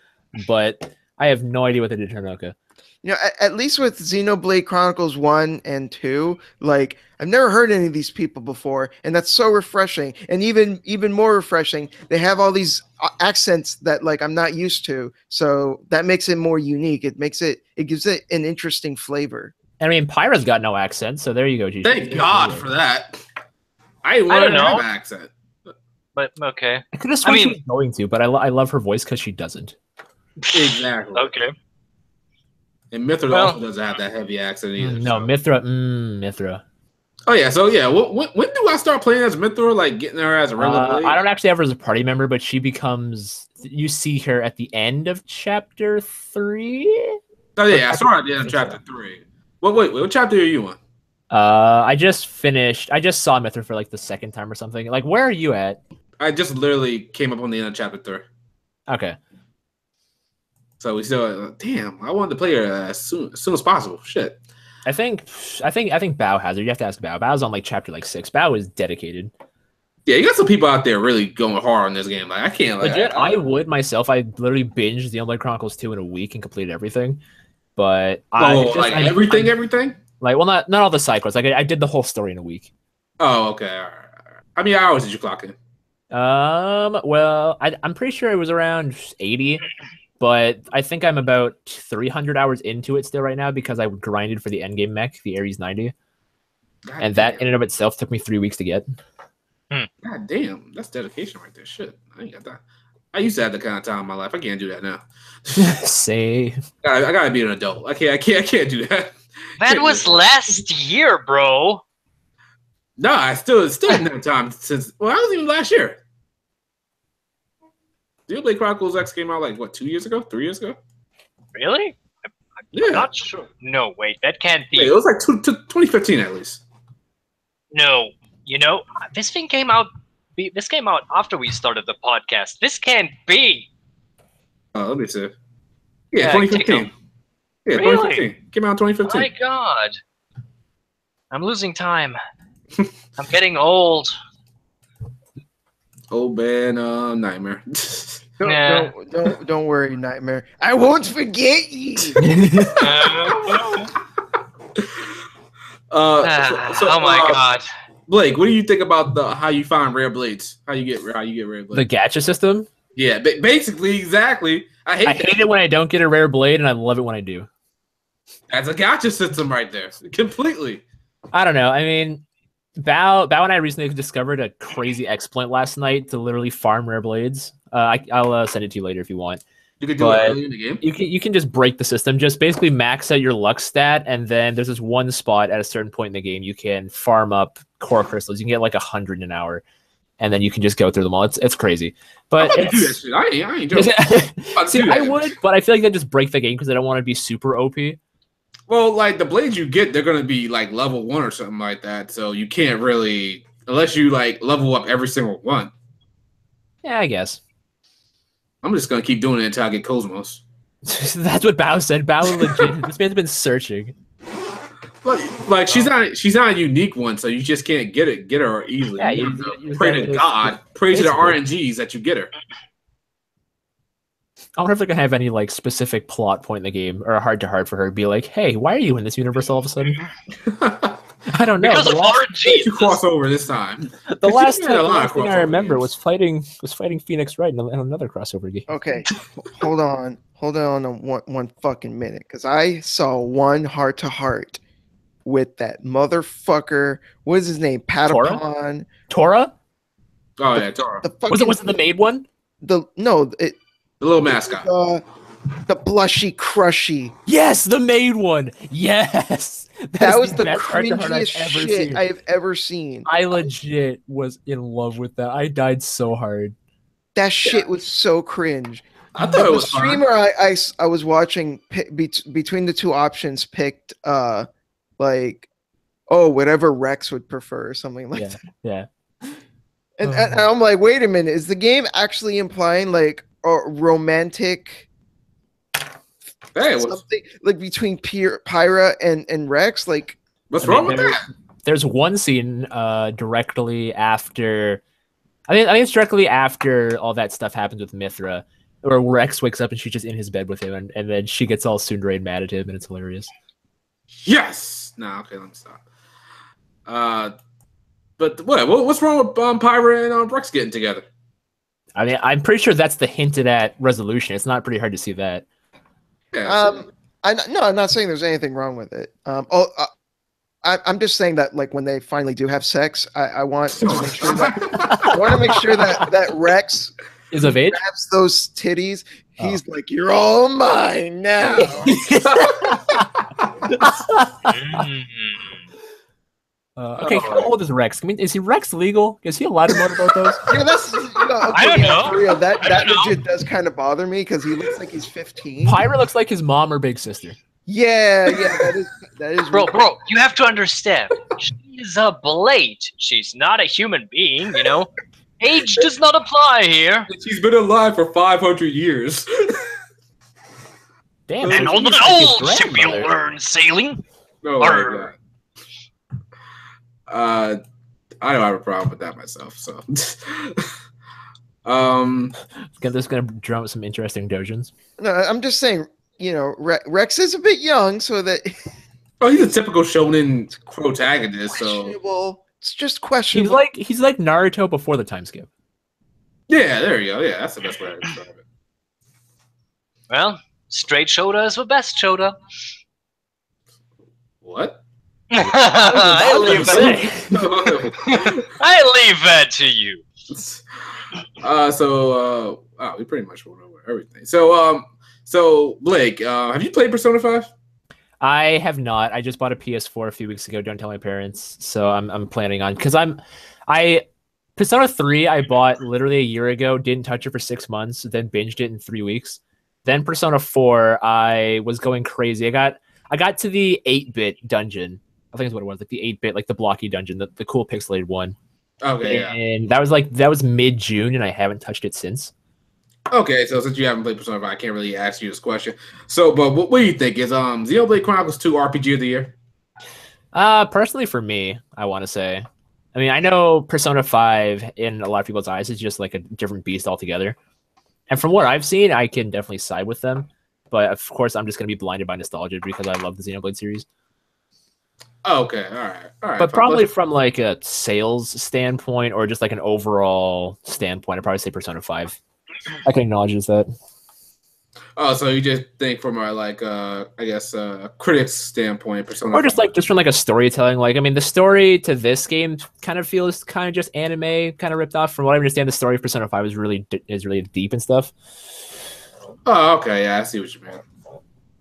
but I have no idea what they did to Hinoka. You know, at least with Xenoblade Chronicles 1 and 2, like, I've never heard any of these people before, and that's so refreshing. And even more refreshing, they have all these accents that, like, I'm not used to, so that makes it more unique. It gives it an interesting flavor. I mean, Pyra's got no accent, so there you go, Gigi. Thank God for that. I don't know. Have an accent. But okay. I could have sworn she was going to, but I love her voice because she doesn't. Exactly. Okay. And Mithra also doesn't have that heavy accent either. No, so. Mithra. Oh yeah, so yeah, when do I start playing as Mithra? Like getting her as a regular blade? I don't actually have her as a party member, but she becomes. You see her at the end of chapter 3. Oh yeah, I saw her at the end of chapter 3. Wait, what chapter are you on? I just saw Mithra for like the second time or something. Like, where are you at? I just literally came up on the end of chapter 3. Okay. So we still, damn, I wanted to play her as soon as possible. Shit. I think Bao has her. You have to ask Bao. Bao's on like chapter 6. Bao is dedicated. Yeah, you got some people out there really going hard on this game. Like I can't. Legit, I would myself. I literally binged the Xenoblade Chronicles 2 in a week and completed everything. But everything. Like, well, not all the side quests. Like, I did the whole story in a week. Oh, okay. All right. How many hours did you clock in? Well, I'm pretty sure it was around 80, but I think I'm about 300 hours into it still right now because I grinded for the endgame mech, the Ares 90. And that in and of itself took me 3 weeks to get. God damn, that's dedication right there. Shit, I ain't got that. I used to have that kind of time in my life. I can't do that now. Say, I gotta be an adult. I can't do that. That was last year, bro. No, I still didn't have time since. Well, I was even last year. Xenoblade Chronicles X came out like what, 2 years ago, 3 years ago? Really? I'm not sure. No, wait, that can't be. Wait, it was like 2015 at least. No, you know, this thing came out. This came out after we started the podcast. This can't be. Let me see. Yeah, 2015. Yeah, really? 2015. Came out in 2015. My God. I'm losing time. I'm getting old. Old man, Nightmare. Don't worry, Nightmare. I won't forget you. Oh my God. Blake, what do you think about how you find rare blades? How you get rare blades? The gacha system? Yeah, basically, exactly. I hate it when I don't get a rare blade, and I love it when I do. That's a gacha system right there, completely. I don't know. I mean, Bao and I recently discovered a crazy exploit last night to literally farm rare blades. I'll send it to you later if you want. You can do it early in the game. You can just break the system. Just basically max out your luck stat, and then there's this one spot at a certain point in the game you can farm up core crystals. You can get like 100 an hour, and then you can just go through them all. It's crazy. But I ain't joking. See, I would, but I feel like that just break the game because I don't want to be super OP. Well, like the blades you get, they're gonna be like level 1 or something like that. So you can't really, unless you like level up every single one. Yeah, I guess. I'm just gonna keep doing it until I get Cosmos. That's what Bao said. Bao legit. This man's been searching. Like she's not a unique one, so you just can't get her easily. Yeah, you pray to God, pray to the RNGs that you get her. I wonder if they're gonna have any like specific plot point in the game or a heart to heart for her to be like, hey, why are you in this universe all of a sudden? I don't know. Because of RNG. You cross over this time. The last you had a lot of thing I crossover remember games. was fighting Phoenix Wright in another crossover game. Okay, hold on one fucking minute, because I saw one heart to heart with that motherfucker. What is his name? Patapon. Tora? Oh yeah, Tara. The fucking, Was it the maid one? the little mascot. the blushy crushy. Yes, the maid one. Yes. That was the best heart-to-heart I've cringiest ever shit seen. I have ever seen. I legit was in love with that. I died so hard. That shit was so cringe. I thought it The was fun. streamer I was watching between the two options picked like, oh, whatever Rex would prefer or something like that. Yeah. And I'm like, wait a minute, is the game actually implying like a romantic Hey, something like between Pyra and Rex? Like, what's wrong with that? There's one scene directly after I think it's directly after all that stuff happens with Mithra, where Rex wakes up and she's just in his bed with him, and then she gets all tsundere and mad at him, and it's hilarious. Yes. Nah. Okay. Let me stop. But what's wrong with Pyra and Rex getting together? I mean, I'm pretty sure that's the hinted at resolution. It's not pretty hard to see that. Yeah. I'm not saying there's anything wrong with it. I'm just saying that like when they finally do have sex, I want to make sure that Rex Is of age? grabs those titties. He's like, "You're all mine now." Okay, how old is Rex? I mean, is he Rex legal? Is he allowed to motorboat those? I don't know. For real, that I don't know. legit does kind of bother me because he looks like he's 15. Pyra looks like his mom or big sister. Yeah, that is. Bro, you have to understand. She's a blade. She's not a human being, you know? Age does not apply here. She's been alive for 500 years. Damn. And so on she's the like his old ship you'll grandmother. learn sailing. Oh my god. I don't have a problem with that myself. So, This is gonna drum up some interesting dojins. No, I'm just saying. You know, Rex is a bit young, so that oh, he's a typical shonen protagonist. So questionable. It's just questionable. He's like Naruto before the time skip. yeah, there you go. Yeah, that's the best way to describe it. Well, straight Shota is the best Shota. What? I leave that to you. We pretty much went over everything. So Blake, have you played Persona 5? I have not. I just bought a PS4 a few weeks ago. Don't tell my parents. So I'm planning on because Persona 3 I bought literally a year ago. Didn't touch it for 6 months. Then binged it in 3 weeks. Then Persona 4 I was going crazy. I got to the 8-bit dungeon. I think is what it was, like the 8-bit, like the blocky dungeon, the cool pixelated one. Okay, yeah. And that was mid-June, and I haven't touched it since. Okay, so since you haven't played Persona 5, I can't really ask you this question. So, but what do you think? Is Xenoblade Chronicles 2 RPG of the year? Personally for me, I want to say. I mean, I know Persona 5 in a lot of people's eyes is just like a different beast altogether. And from what I've seen, I can definitely side with them. But of course, I'm just going to be blinded by nostalgia because I love the Xenoblade series. Oh, okay, all right. But probably from like a sales standpoint or just like an overall standpoint, I'd probably say Persona 5. I can acknowledge that. Oh, so you just think from a critics standpoint, Persona, Or just from like a storytelling. Like, I mean, the story to this game kind of feels kind of just anime, kind of ripped off. From what I understand, the story of Persona 5 is really deep and stuff. Oh, okay, yeah, I see what you mean.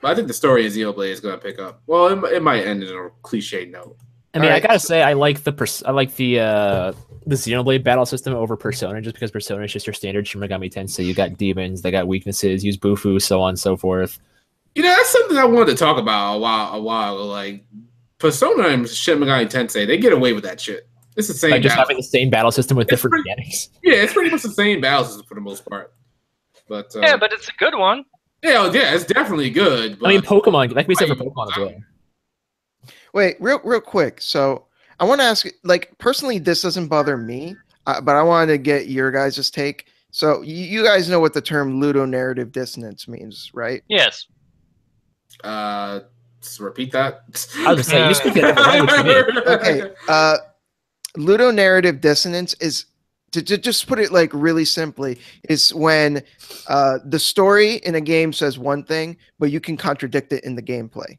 But I think the story of Xenoblade is going to pick up. Well, it might end in a cliche note. I mean, I gotta say, I like the Xenoblade battle system over Persona, just because Persona is just your standard Shin Megami Tensei. You got demons, they got weaknesses, use Bufu, so on and so forth. You know, that's something I wanted to talk about a while ago. Like Persona and Shin Megami Tensei, they get away with that shit. It's the same. Like just having the same battle system with different mechanics. Yeah, it's pretty much the same battle system for the most part. But Yeah, but it's a good one. yeah, it's definitely good. But I mean, Pokemon, that can be said for Pokemon as well. Wait, real quick. So I want to ask, like, personally, this doesn't bother me, but I wanted to get your guys' take. So you guys know what the term ludonarrative dissonance means, right? Yes. Just repeat that. I was gonna say, you speak in every language to me. Okay. Ludonarrative dissonance is, to just put it like really simply, is when the story in a game says one thing, but you can contradict it in the gameplay.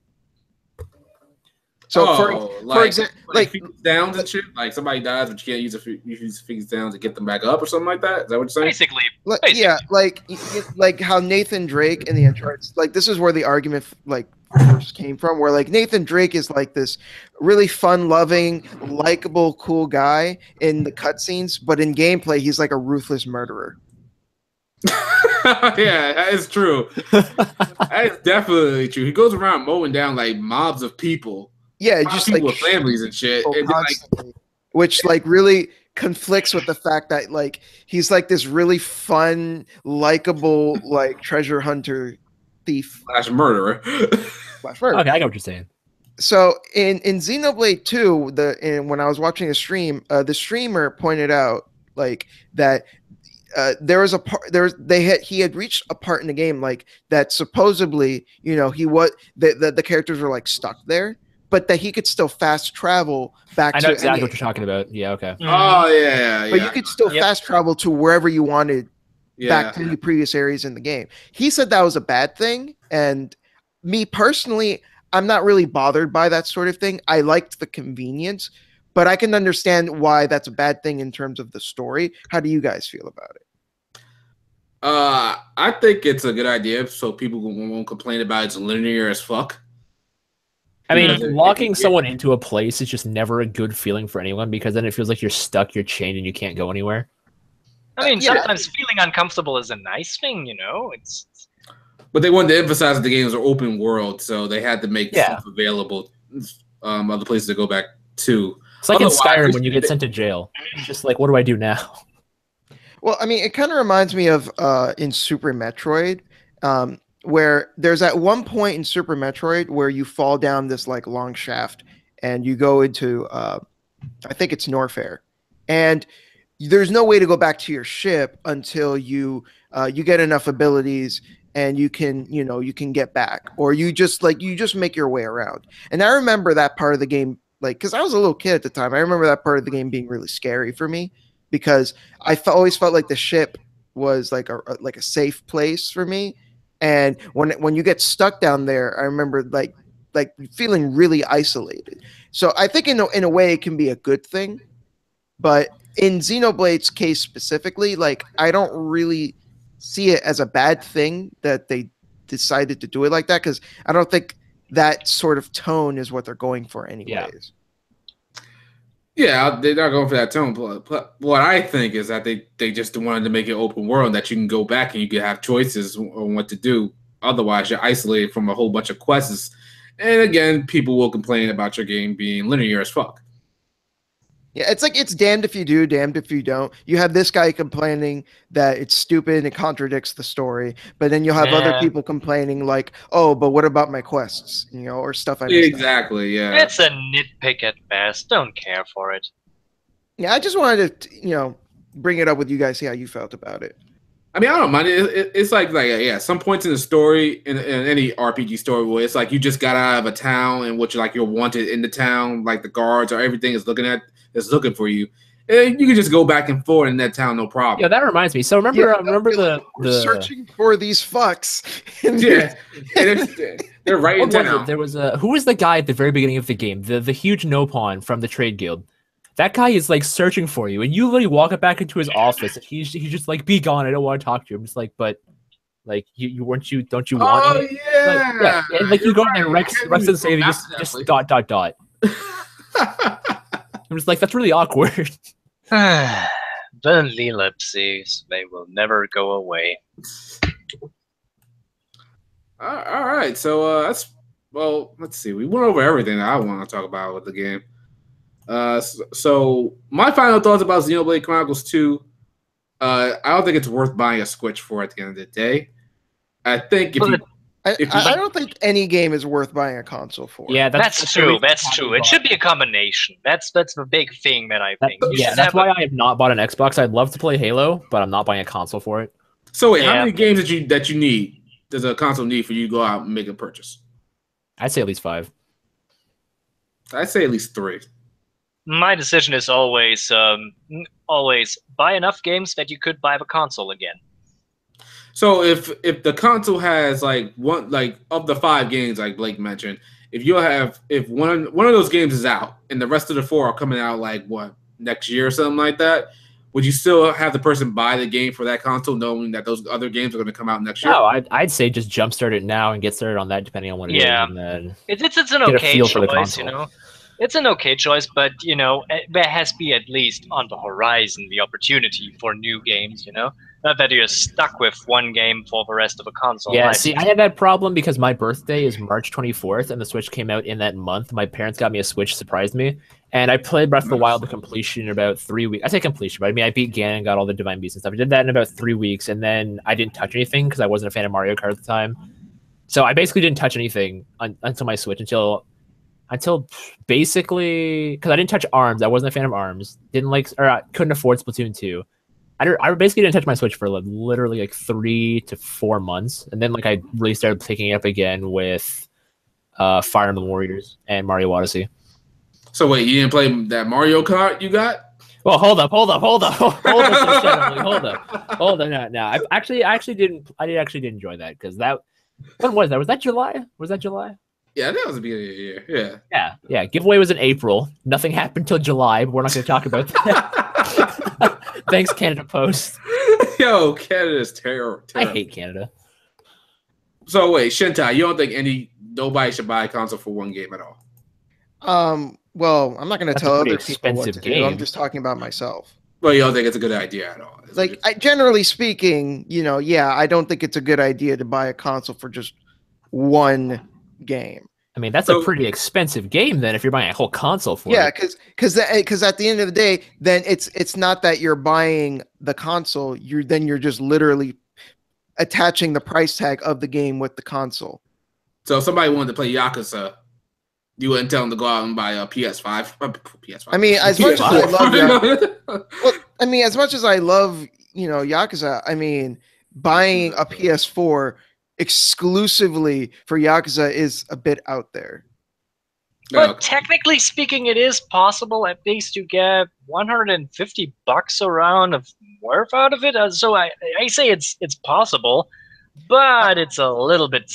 So for example, like downs and shit, like somebody dies, but you can't use feeds downs to get them back up or something like that. Is that what you're saying? Basically. Yeah, like how Nathan Drake in the Uncharted, like this is where the argument like first came from, where like Nathan Drake is like this really fun-loving, likable, cool guy in the cutscenes, but in gameplay he's like a ruthless murderer. Yeah, that is true. That is definitely true. He goes around mowing down like mobs of people. Yeah, just people like with families and shit, and constantly, which like really conflicts with the fact that like he's like this really fun, likable, like treasure hunter thief slash murderer. Okay, I know what you're saying. So in Xenoblade 2, when I was watching a stream, the streamer pointed out like that there was a part he had reached a part in the game like that supposedly, you know, the characters were like stuck there, but that he could still fast travel back. I know exactly what you're talking about. Yeah, okay. Oh yeah. But you could still fast travel to wherever you wanted, back to the previous areas in the game. He said that was a bad thing, and me personally, I'm not really bothered by that sort of thing. I liked the convenience, but I can understand why that's a bad thing in terms of the story. How do you guys feel about it? I think it's a good idea, so people won't complain about it's linear as fuck. I mean, locking someone into a place is just never a good feeling for anyone, because then it feels like you're stuck, you're chained, and you can't go anywhere. I mean, sometimes feeling uncomfortable is a nice thing, you know? But they wanted to emphasize that the games are open world, so they had to make stuff available, other places to go back to. It's like in Skyrim when you get sent to jail. It's just like, what do I do now? Well, I mean, it kind of reminds me of in Super Metroid, where there's at one point in Super Metroid where you fall down this like long shaft and you go into, I think it's Norfair, and there's no way to go back to your ship until you get enough abilities and you can get back, or you just make your way around. And I remember that part of the game, like, because I was a little kid at the time. I remember that part of the game being really scary for me, because I always felt like the ship was like a safe place for me. And when you get stuck down there, I remember like feeling really isolated. So I think in a way it can be a good thing, but in Xenoblade's case specifically, like, I don't really see it as a bad thing that they decided to do it like that, because I don't think that sort of tone is what they're going for anyways. Yeah, they're not going for that tone. But what I think is that they just wanted to make it open world, that you can go back and you can have choices on what to do. Otherwise, you're isolated from a whole bunch of quests. And again, people will complain about your game being linear as fuck. Yeah, it's like it's damned if you do, damned if you don't. You have this guy complaining that it's stupid and it contradicts the story, but then you'll have other people complaining like, "Oh, but what about my quests?" You know, or stuff. Exactly. Yeah. It's a nitpick at best. Don't care for it. Yeah, I just wanted to, bring it up with you guys, see how you felt about it. I mean, I don't mind it. It's like some points in the story, in any RPG story, where it's like you just got out of a town and you're wanted in the town, like the guards or everything is looking for you, and you can just go back and forth in that town, no problem. Yeah, that reminds me. So remember we're searching for these fucks. Yeah, they're right in town. There was who was the guy at the very beginning of the game, the huge Nopon from the Trade Guild. That guy is like searching for you, and you literally walk back into his office, and he's just like, "Be gone! I don't want to talk to you." I'm just like, "But like you don't you want?" Oh yeah, and like you go in there, Rex doesn't say anything, just dot. I'm just like, that's really awkward. The ellipses, they will never go away. All right, so let's see. We went over everything that I want to talk about with the game. So my final thoughts about Xenoblade Chronicles 2. I don't think it's worth buying a Switch for at the end of the day. I think I don't think any game is worth buying a console for. Yeah, that's true. That's true. It should be a combination. That's the big thing that I think. Yeah, that's why I have not bought an Xbox. I'd love to play Halo, but I'm not buying a console for it. So wait, how many games that you need does a console need for you to go out and make a purchase? I'd say at least 5. I'd say at least 3. My decision is always buy enough games that you could buy a console again. So if the console has like one of the 5 games like Blake mentioned, if one of those games is out and the rest of the 4 are coming out like next year or something like that, would you still have the person buy the game for that console knowing that those other games are going to come out next year? No, I'd say just jumpstart it now and get started on that depending on what it is. And then it's an okay choice, you know. It's an okay choice, but you know, there has to be at least on the horizon the opportunity for new games, you know? Not that you're stuck with one game for the rest of a console. Yeah, see, I had that problem because my birthday is March 24th, and the Switch came out in that month. My parents got me a Switch, surprised me, and I played Breath of the Wild to completion in about 3 weeks. I say completion, but I mean, I beat Ganon and got all the Divine Beasts and stuff. I did that in about 3 weeks, and then I didn't touch anything because I wasn't a fan of Mario Kart at the time. So I basically didn't touch anything until my Switch, until basically, because I didn't touch ARMS. I wasn't a fan of ARMS. I couldn't afford Splatoon 2. I basically didn't touch my Switch for literally 3 to 4 months, and then I really started picking it up again with Fire Emblem Warriors and Mario Odyssey. So wait, you didn't play that Mario Kart you got? Well, hold up. No. I actually did enjoy that because when was that? Was that July? Yeah, that was the beginning of the year. Yeah. Giveaway was in April. Nothing happened till July, but we're not going to talk about that. Thanks, Canada Post. Yo, Canada's terrible. I hate Canada. So wait, Shintai, you don't think nobody should buy a console for one game at all? Well, I'm not going to tell other people what to game. do. I'm just talking about myself. Well, you don't think it's a good idea at all? Generally speaking, I don't think it's a good idea to buy a console for just one game. I mean, that's a pretty expensive game then if you're buying a whole console for it. Yeah, because at the end of the day, then it's not that you're buying the console, you're just literally attaching the price tag of the game with the console. So if somebody wanted to play Yakuza, you wouldn't tell them to go out and buy a PS5. PS5. I mean, as much as I love as much as I love, Yakuza, I mean, buying a PS4 exclusively for Yakuza is a bit out there. But technically speaking, it is possible at least to get $150 around of worth out of it. So I say it's possible, but it's a little bit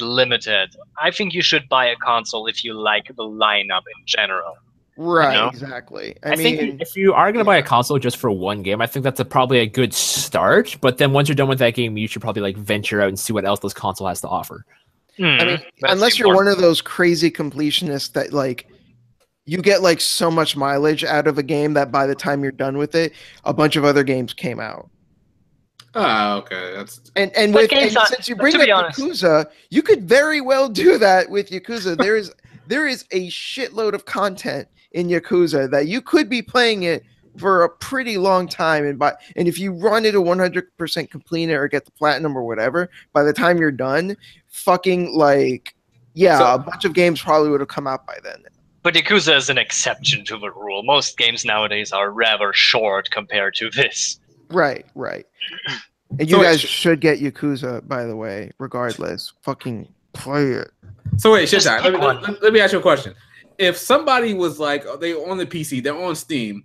limited. I think you should buy a console if you like the lineup in general. Right, exactly. I think if you are going to buy a console just for one game, I think that's probably a good start. But then once you're done with that game, you should probably venture out and see what else this console has to offer. I mean, unless you're one of those crazy completionists that you get so much mileage out of a game that by the time you're done with it, a bunch of other games came out. Oh, okay. And since you bring up Yakuza, you could very well do that with Yakuza. There is a shitload of content in Yakuza that you could be playing it for a pretty long time, and if you run it a 100% complete or get the platinum or whatever, by the time you're done, a bunch of games probably would have come out by then. But Yakuza is an exception to the rule. Most games nowadays are rather short compared to this. Right. And you guys should get Yakuza, by the way, regardless. Fucking play it. So wait, let me ask you a question. If somebody was they're on the PC, they're on Steam,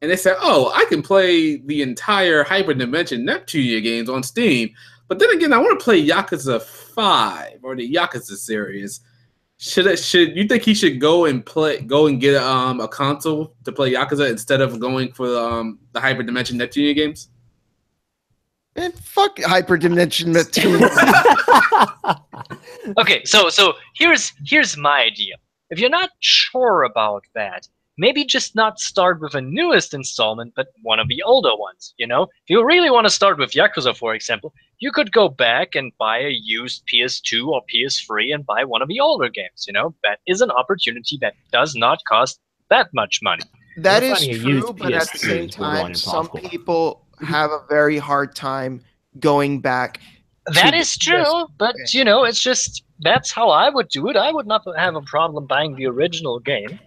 and they said, "Oh, I can play the entire Hyper Dimension Neptunia games on Steam," but then again, I want to play Yakuza 5 or the Yakuza series. Should you think he should go and get a console to play Yakuza instead of going for the Hyper Dimension Neptunia games? Man, fuck Hyper Dimension Neptunia. Okay, so here's my idea. If you're not sure about that, maybe just not start with the newest installment, but one of the older ones, If you really want to start with Yakuza, for example, you could go back and buy a used PS2 or PS3 and buy one of the older games, That is an opportunity that does not cost that much money. That is true, but at the same time, some people have a very hard time going back That is true, but you know, it's just that's how I would do it. I would not have a problem buying the original game.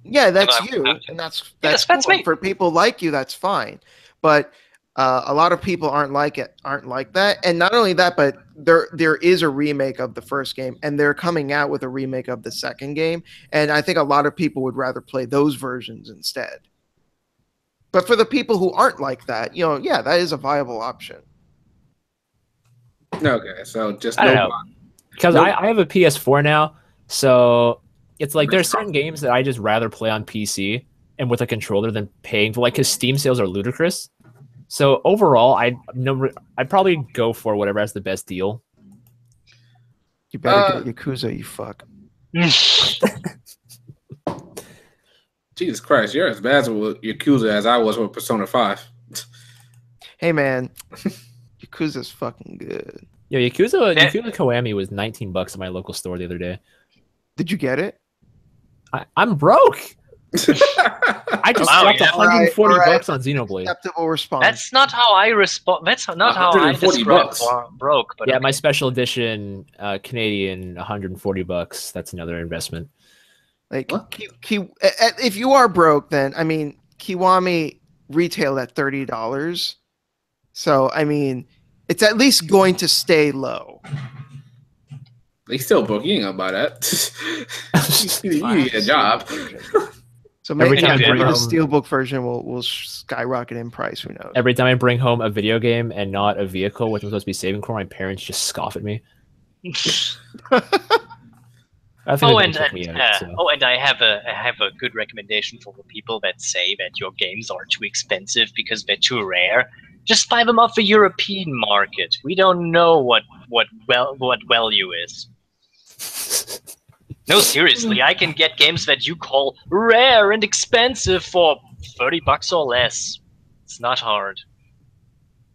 Yeah, that's I- you, and that's Yes, cool. that's me. And for people like you, that's fine. But a lot of people aren't like that. And not only that, but there is a remake of the first game, and they're coming out with a remake of the second game. And I think a lot of people would rather play those versions instead. But for the people who aren't like that, you know, yeah, that is a viable option. Okay, so just I don't know, because Nope. I have a PS4 now, so it's like there's certain games that I just rather play on PC and with a controller than paying for, like, because Steam sales are ludicrous. So overall, I'd probably go for whatever has the best deal. You better get Yakuza, you fuck. Jesus Christ, you're as bad with Yakuza as I was with Persona 5. Hey man, Yakuza's fucking good. Yo, Yakuza Kiwami was $19 at my local store the other day. Did you get it? I'm broke. I just dropped $140 bucks on Xenoblade. Acceptable response. That's not how I respond. That's not how I describe broke. But yeah, okay. my special edition Canadian $140. That's another investment. Like, if you are broke, then I mean, Kiwami retailed at $30. So I mean, it's at least going to stay low. They still broke. You ain't gonna buy that. You need a job. So maybe the bring home- steelbook version will skyrocket in price. Who knows? Every time I bring home a video game and not a vehicle, which I'm supposed to be saving for, my parents just scoff at me. I think and me out, so. and I have a good recommendation for the people that say that your games are too expensive because they're too rare. Just buy them off the European market. We don't know what value is. No, seriously, I can get games that you call rare and expensive for $30 or less. It's not hard.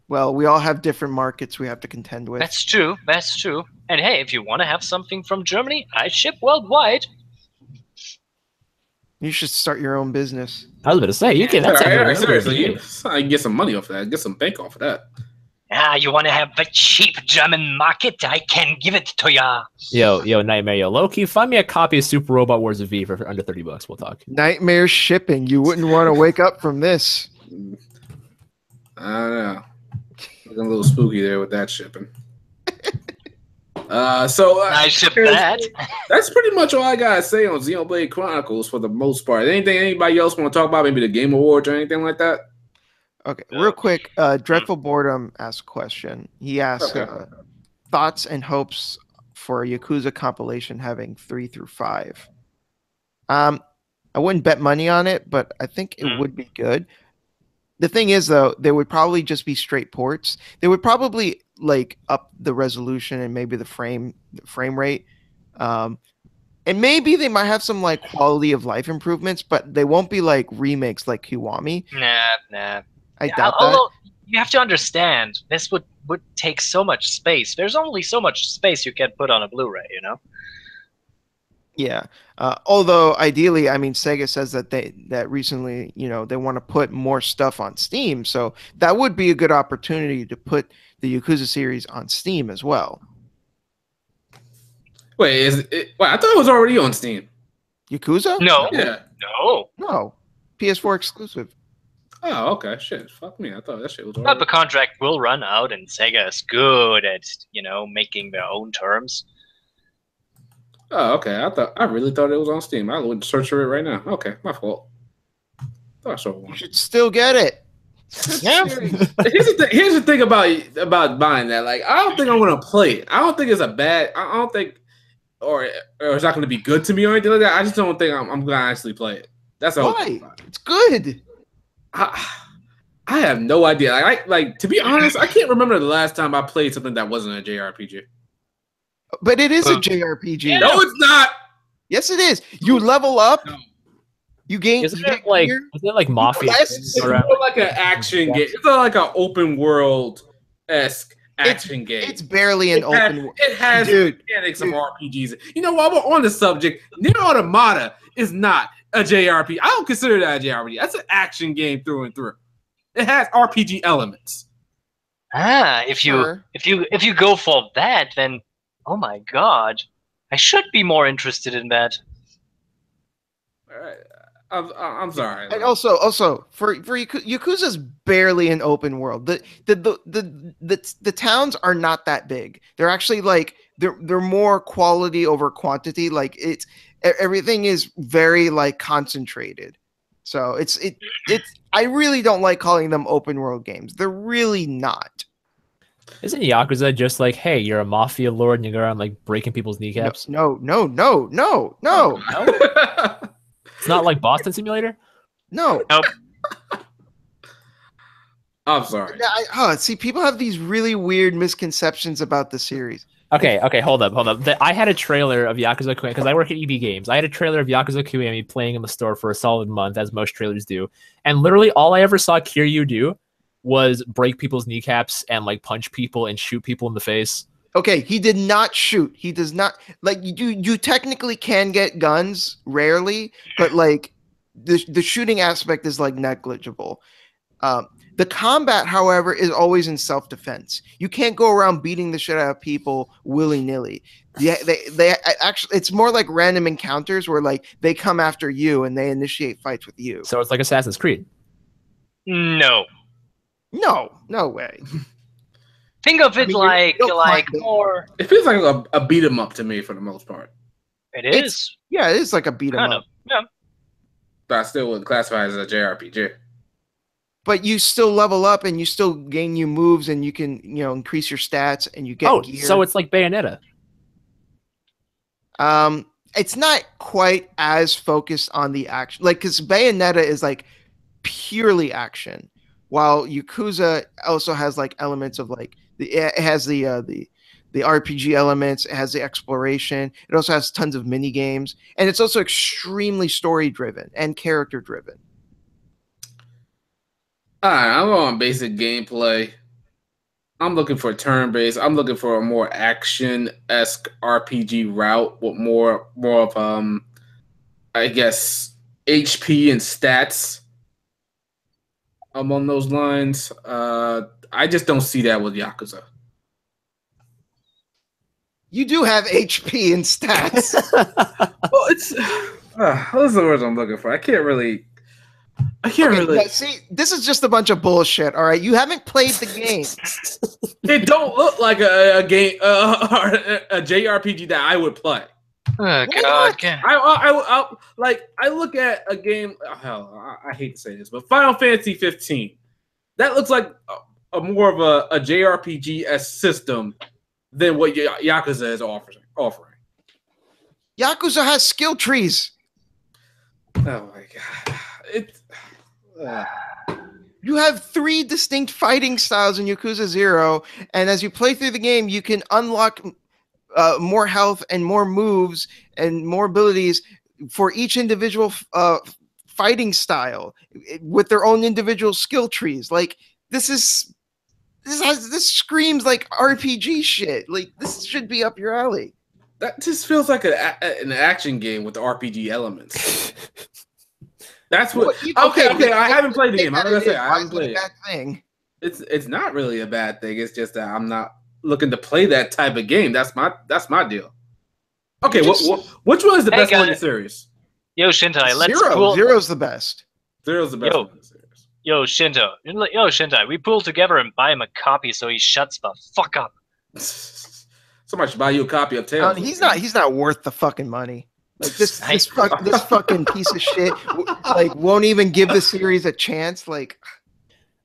Well, we all have different markets we have to contend with. That's true. That's true. And hey, if you want to have something from Germany, I ship worldwide. You should start your own business. I was about to say, you can. That's Seriously, I can get some money off that. Get some bank off of that. You want to have the cheap German market? I can give it to ya. Yo, Nightmare, yo, Loki, find me a copy of Super Robot Wars V for under $30. We'll talk. Nightmare shipping. You wouldn't want to wake up from this. I don't know. Looking a little spooky there with that shipping. I ship that. That's pretty much all I gotta say on Xenoblade Chronicles for the most part. Anything anybody else want to talk about? Maybe the Game Awards or anything like that? Okay, real quick. Dreadful Boredom asked a question. He asked thoughts and hopes for a Yakuza compilation having 3 through 5. I wouldn't bet money on it, but I think it would be good. The thing is, though, they would probably just be straight ports. They would probably like up the resolution and maybe the frame rate, and maybe they might have some like quality of life improvements, but they won't be like remakes like Kiwami. Nah. I doubt that. Although you have to understand, this would take so much space. There's only so much space you can put on a Blu-ray, you know. Yeah. Although ideally, I mean, Sega says that that recently, you know, they want to put more stuff on Steam, so that would be a good opportunity to put the Yakuza series on Steam as well. Wait, I thought it was already on Steam. Yakuza? No. Yeah. No. PS4 exclusive. Oh, okay. Shit. Fuck me. I thought that shit was But already. the contract will run out, and Sega is good at, you know, making their own terms. Oh, okay. I really thought it was on Steam. I would search for it right now. Okay, my fault. Thought I saw one. You should still get it. Yeah. Here's the thing about buying that. Like, I don't think I'm gonna play it. I don't think it's a bad. I don't think, or it's not gonna be good to me or anything like that. I just don't think I'm gonna actually play it. That's all. Why? It's good. I have no idea. Like to be honest, I can't remember the last time I played something that wasn't a JRPG. But it is a JRPG. No, it's not. Yes, it is. You level up. No. You gain. Isn't it like Mafia? It's more like an action game. It's not like an open world-esque action game. It's barely an open world. It has mechanics of RPGs. You know, while we're on the subject, Nier Automata is not a JRPG. I don't consider that a JRPG. That's an action game through and through. It has RPG elements. If Sure. you go for that, then oh my god, I should be more interested in that. All right. I'm sorry. And also for Yakuza's barely an open world. The towns are not that big. They're actually like they're more quality over quantity. Like everything is very like concentrated. So it's I really don't like calling them open world games. They're really not. Isn't Yakuza just like, hey, you're a mafia lord and you go around like breaking people's kneecaps? No. It's not like Boston Simulator? No. Nope. I'm sorry. See, people have these really weird misconceptions about the series. Okay, hold up. I had a trailer of Yakuza Kiwami, because I work at EB Games. I had a trailer of Yakuza Kiwami playing in the store for a solid month, as most trailers do. And literally all I ever saw Kiryu do was break people's kneecaps and like punch people and shoot people in the face. Okay, he did not shoot. He does not like you technically can get guns rarely, but like the shooting aspect is like negligible. The combat, however, is always in self-defense. You can't go around beating the shit out of people willy-nilly. Yeah, they actually, it's more like random encounters where like they come after you and they initiate fights with you. So it's like Assassin's Creed. No. No way. Think of it like more. It feels like a beat 'em up to me for the most part. It is Yeah, it is like a beat 'em kind up. of. Yeah. But I still wouldn't classify it as a JRPG. But you still level up and you still gain new moves and you can, increase your stats and you get gear. So it's like Bayonetta. It's not quite as focused on the action, like because Bayonetta is like purely action, while Yakuza also has like elements of like it has the RPG elements, it has the exploration, it also has tons of mini games, and it's also extremely story driven and character driven. Alright, I'm on basic gameplay. I'm looking for turn-based. I'm looking for a more action-esque RPG route with more of I guess HP and stats. Along those lines. I just don't see that with Yakuza. You do have HP and stats. Well, it's those are the words I'm looking for. I can't really. See, this is just a bunch of bullshit. All right, you haven't played the game. It don't look like a game, a JRPG that I would play. Oh god. I look at a game. Hell, I hate to say this, but Final Fantasy 15. That looks like a more of a JRPG system than what Yakuza is offering. Yakuza has skill trees. Oh my god! You have 3 distinct fighting styles in Yakuza 0, and as you play through the game, you can unlock more health and more moves and more abilities for each individual fighting style with their own individual skill trees. Like this screams like RPG shit. Like this should be up your alley. That just feels like an action game with RPG elements. That's what. Okay. I haven't played the game. I'm gonna say I haven't played it. Bad thing. It's not really a bad thing. It's just that I'm not looking to play that type of game. That's my deal. Okay, which one is the best one in the series? Yo, Shintai, let's Zero's the best. Zero's the best one in the series. Yo, Shintai, we pull together and buy him a copy so he shuts the fuck up. Somebody should buy you a copy of Tales. He's not worth the fucking money. Like this fucking piece of shit like won't even give the series a chance. Like,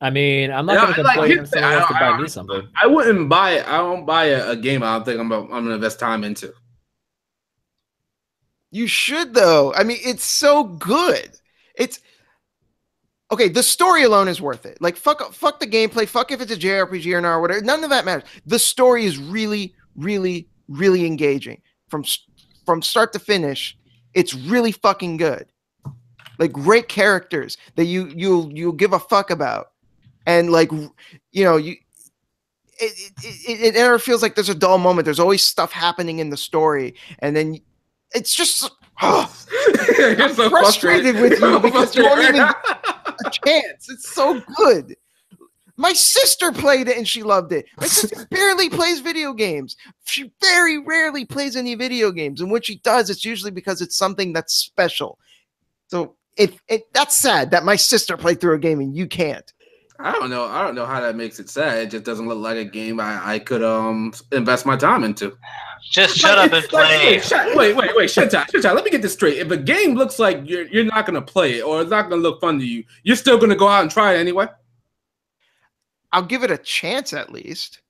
I mean, I'm not going to complain if someone wants to buy me something. I wouldn't buy it. I won't buy a game I don't think I'm going to invest time into. You should though. I mean, it's so good. It's okay. The story alone is worth it. Like, fuck the gameplay. Fuck if it's a JRPG or not or whatever. None of that matters. The story is really, really, really engaging from start to finish. It's really fucking good. Like great characters that you'll give a fuck about, and like it never feels like there's a dull moment. There's always stuff happening in the story, and then it's just I'm so frustrated with you because you won't even a chance. It's so good. My sister played it and she loved it. My sister barely plays video games. She very rarely plays any video games. And when she does, it's usually because it's something that's special. So that's sad that my sister played through a game and you can't. I don't know how that makes it sad. It just doesn't look like a game I could invest my time into. Just shut up and play. Wait, Shintai, let me get this straight. If a game looks like you're not gonna play it or it's not gonna look fun to you, you're still gonna go out and try it anyway? I'll give it a chance at least.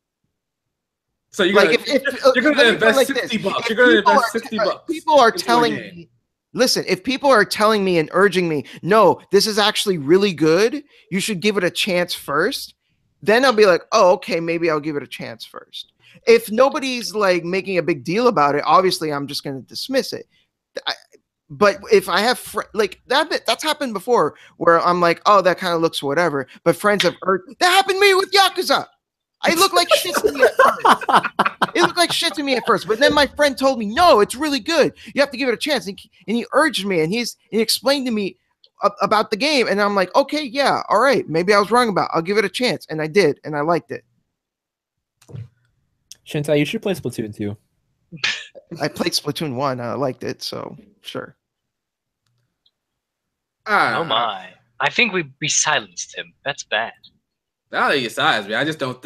So you're gonna invest $60. You're gonna invest $60. People are telling me, listen, if people are telling me and urging me, no, this is actually really good, you should give it a chance first, then I'll be like, oh, okay, maybe I'll give it a chance first. If nobody's like making a big deal about it, obviously I'm just going to dismiss it. But if I have like that's happened before where I'm like, oh, that kind of looks whatever. But friends have that happened to me with Yakuza. I look like shit to me at first. It looked like shit to me at first, but then my friend told me, no, it's really good. You have to give it a chance. And he urged me, and he explained to me about the game, and I'm like, okay, yeah, all right, maybe I was wrong about it. I'll give it a chance, and I did, and I liked it. Shintai, you should play Splatoon 2. I played Splatoon 1. I liked it, so sure. Oh my! I think we silenced him. That's bad. I don't think it size me. I just don't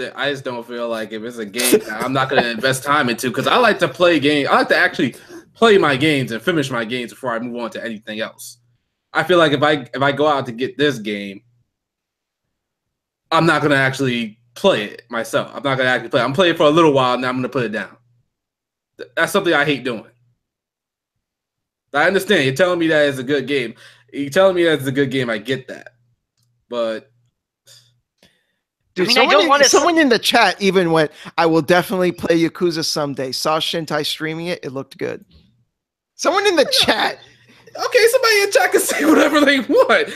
feel like if it's a game that I'm not going to invest time into, because I like to play games. I like to actually play my games and finish my games before I move on to anything else. I feel like if I go out to get this game, I'm not going to actually play it myself. I'm not going to actually play it. I'm playing for a little while, and then I'm going to put it down. That's something I hate doing. I understand. You're telling me that it's a good game. You're telling me that it's a good game. I get that. But dude, I mean, someone in the chat even went, I will definitely play Yakuza someday. Saw Shintai streaming it. It looked good. Someone in the chat. Okay, somebody in chat can say whatever they want.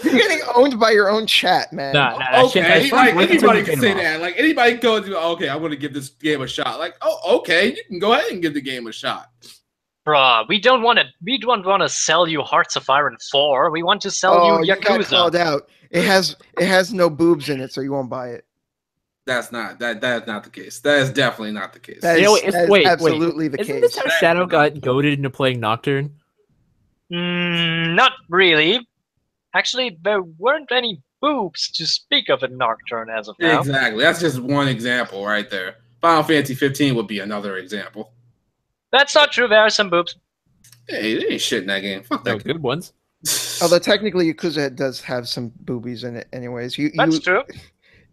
You're getting owned by your own chat, man. Okay, like anybody can say that. Like anybody can go to, okay, I'm going to give this game a shot. Like, oh, okay, you can go ahead and give the game a shot. Bruh, we don't want to sell you Hearts of Iron 4. We want to sell you Yakuza. You got called out. It has no boobs in it, so you won't buy it. That's not the case. That is definitely not the case. That is absolutely the case. Isn't this how Shadow got goaded into playing Nocturne? Not really. Actually, there weren't any boobs to speak of in Nocturne as of now. Exactly. That's just one example right there. Final Fantasy 15 would be another example. That's not true. There are some boobs. Hey, there ain't shit in that game. Fuck that game. Good ones. Although technically Yakuza does have some boobies in it anyways. That's true.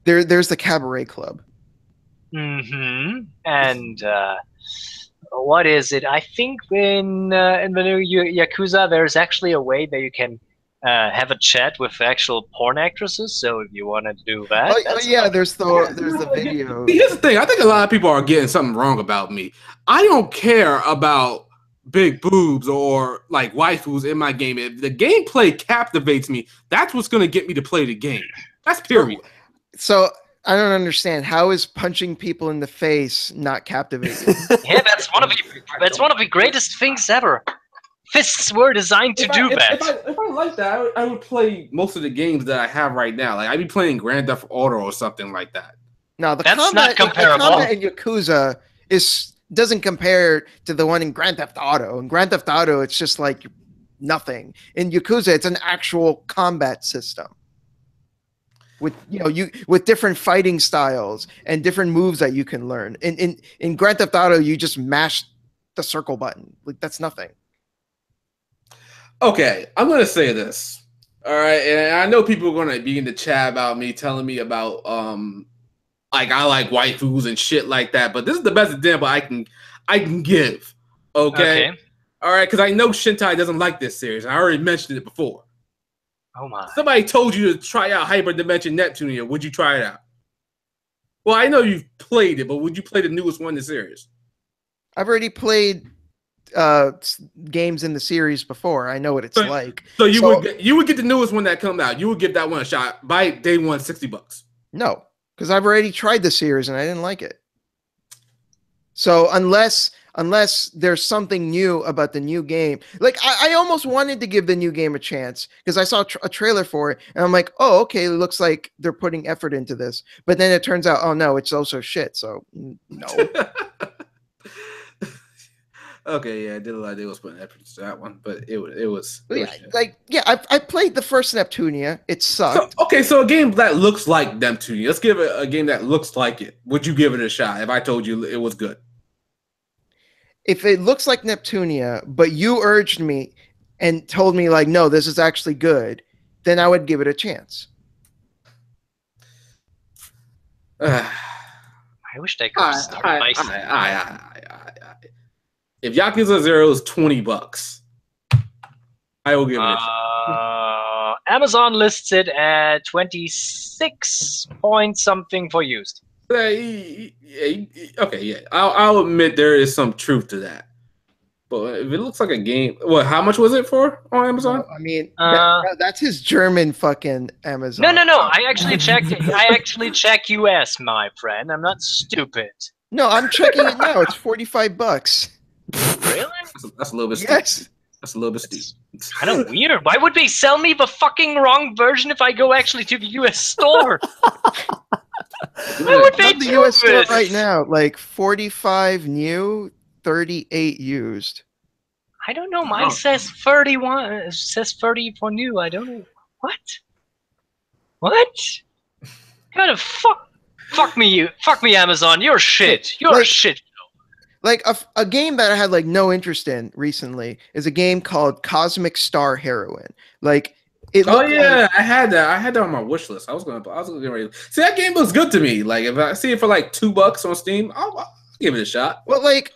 There's the Cabaret Club. Mm-hmm. And what is it? I think in the new Yakuza, there's actually a way that you can have a chat with actual porn actresses. So if you want to do that, there's the video. Here's the thing. I think a lot of people are getting something wrong about me. I don't care about big boobs or like waifus in my game. If the gameplay captivates me, that's what's going to get me to play the game. That's period. So I don't understand. How is punching people in the face not captivating? Yeah, that's one of the greatest things ever. Fists were designed to do that. If I like that, I would play most of the games that I have right now. Like I'd be playing Grand Theft Auto or something like that. No, that's not comparable. The combat in Yakuza doesn't compare to the one in Grand Theft Auto. In Grand Theft Auto, it's just like nothing. In Yakuza, it's an actual combat system with with different fighting styles and different moves that you can learn. In Grand Theft Auto, you just mash the circle button. Like that's nothing. Okay, I'm gonna say this. All right, and I know people are gonna be in the chat about me telling me about like I like waifus and shit like that, but this is the best example I can give. Okay. All right, because I know Shintai doesn't like this series. And I already mentioned it before. Oh my! Somebody told you to try out Hyper Dimension Neptunia. Would you try it out? Well, I know you've played it, but would you play the newest one in the series? I've already played games in the series before. I know what it's like. So you would get the newest one that comes out. You would give that one a shot. Buy it day one, $60. No, because I've already tried the series and I didn't like it. So unless unless there's something new about the new game. Like I almost wanted to give the new game a chance because I saw a trailer for it, and I'm like, oh, okay, it looks like they're putting effort into this. But then it turns out, oh no, it's also shit. So no. Okay, yeah, I did a lot. They was putting effort into that one, but it was I played the first Neptunia. It sucked. So a game that looks like Neptunia. Let's give it a game that looks like it. Would you give it a shot if I told you it was good? If it looks like Neptunia, but you urged me and told me like, no, this is actually good, then I would give it a chance. I wish they could start by if Yakuza 0 is $20, I will give it a shot. Amazon lists it at 26 point something for used. Okay, yeah. I'll admit there is some truth to that. But if it looks like a game, how much was it for on Amazon? I mean, that's his German fucking Amazon. No. I actually check US, my friend. I'm not stupid. No, I'm checking it now. It's $45. Really? That's a little bit steep. Yes. That's a little bit steep. Kind of weird. Why would they sell me the fucking wrong version if I go actually to the US store? Why would they the do US store this? right now? Like 45 new, 38 used. I don't know. Mine says 31. It says 30 for new. I don't know. What? Kind of fuck me, Amazon. You're shit. You're shit. Like a game that I had like no interest in recently is a game called Cosmic Star Heroine. Like it. Oh yeah, like, I had that. I had that on my wish list. I was gonna get ready. See, that game looks good to me. Like if I see it for like $2 on Steam, I'll give it a shot. Well, like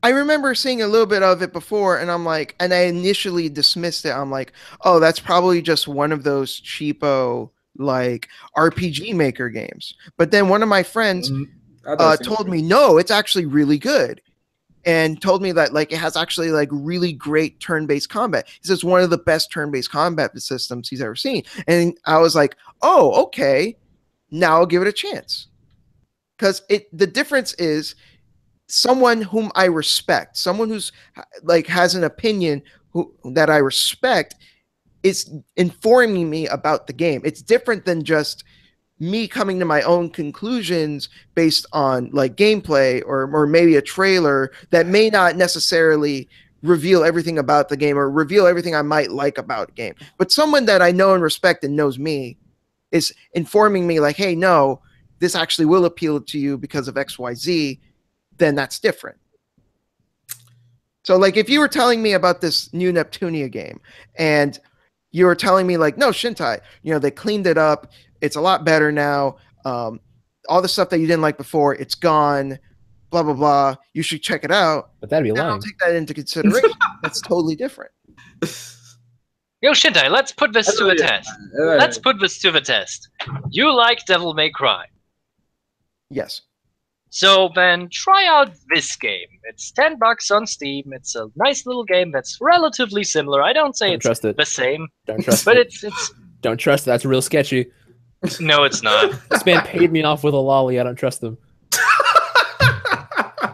I remember seeing a little bit of it before, and I'm like, and I initially dismissed it. I'm like, oh, that's probably just one of those cheapo like RPG Maker games. But then one of my friends told me, no, it's actually really good. And told me that like it has actually like really great turn-based combat. He says one of the best turn-based combat systems he's ever seen. And I was like, oh, okay. Now I'll give it a chance. Because the difference is someone whom I respect, someone who's like has an opinion that I respect is informing me about the game. It's different than just me coming to my own conclusions based on like gameplay or maybe a trailer that may not necessarily reveal everything about the game or reveal everything I might like about a game. But someone that I know and respect and knows me is informing me like, hey, no, this actually will appeal to you because of XYZ, then that's different. So like if you were telling me about this new Neptunia game and you were telling me like, no, Shintai, they cleaned it up. It's a lot better now. All the stuff that you didn't like before, it's gone. Blah, blah, blah. You should check it out. But that'd be lying. I'll take that into consideration. That's totally different. Yo, Shintai, let's put this to the test. Let's put this to the test. You like Devil May Cry? Yes. So then try out this game. It's $10 on Steam. It's a nice little game that's relatively similar. I don't say it's the same. Don't trust but it. It's Don't trust it. That's real sketchy. No, it's not. This man paid me off with a lolly. I don't trust him.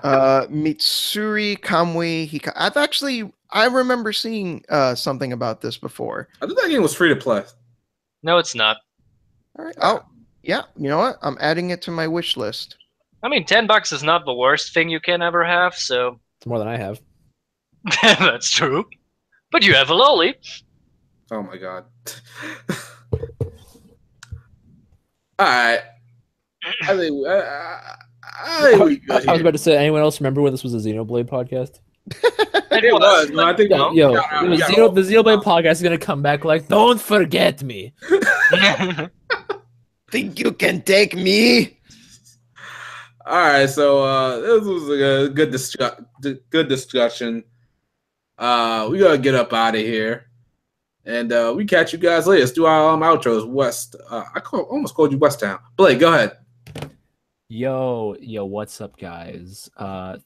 Mitsuri Kamui I remember seeing something about this before. I think that game was free to play. No, it's not. All right. Oh, yeah. You know what? I'm adding it to my wish list. I mean, $10 is not the worst thing you can ever have, so... It's more than I have. That's true. But you have a lolly. Oh my god. Alright. I was about to say, anyone else remember when this was a Xenoblade podcast? It was. No, I think the Xenoblade podcast is going to come back like, don't forget me. Think you can take me? Alright, so this was a good discussion. We gotta get up out of here. And we catch you guys later. Let's do our outros. West. Almost called you West Town. Blake, go ahead. Yo, what's up, guys?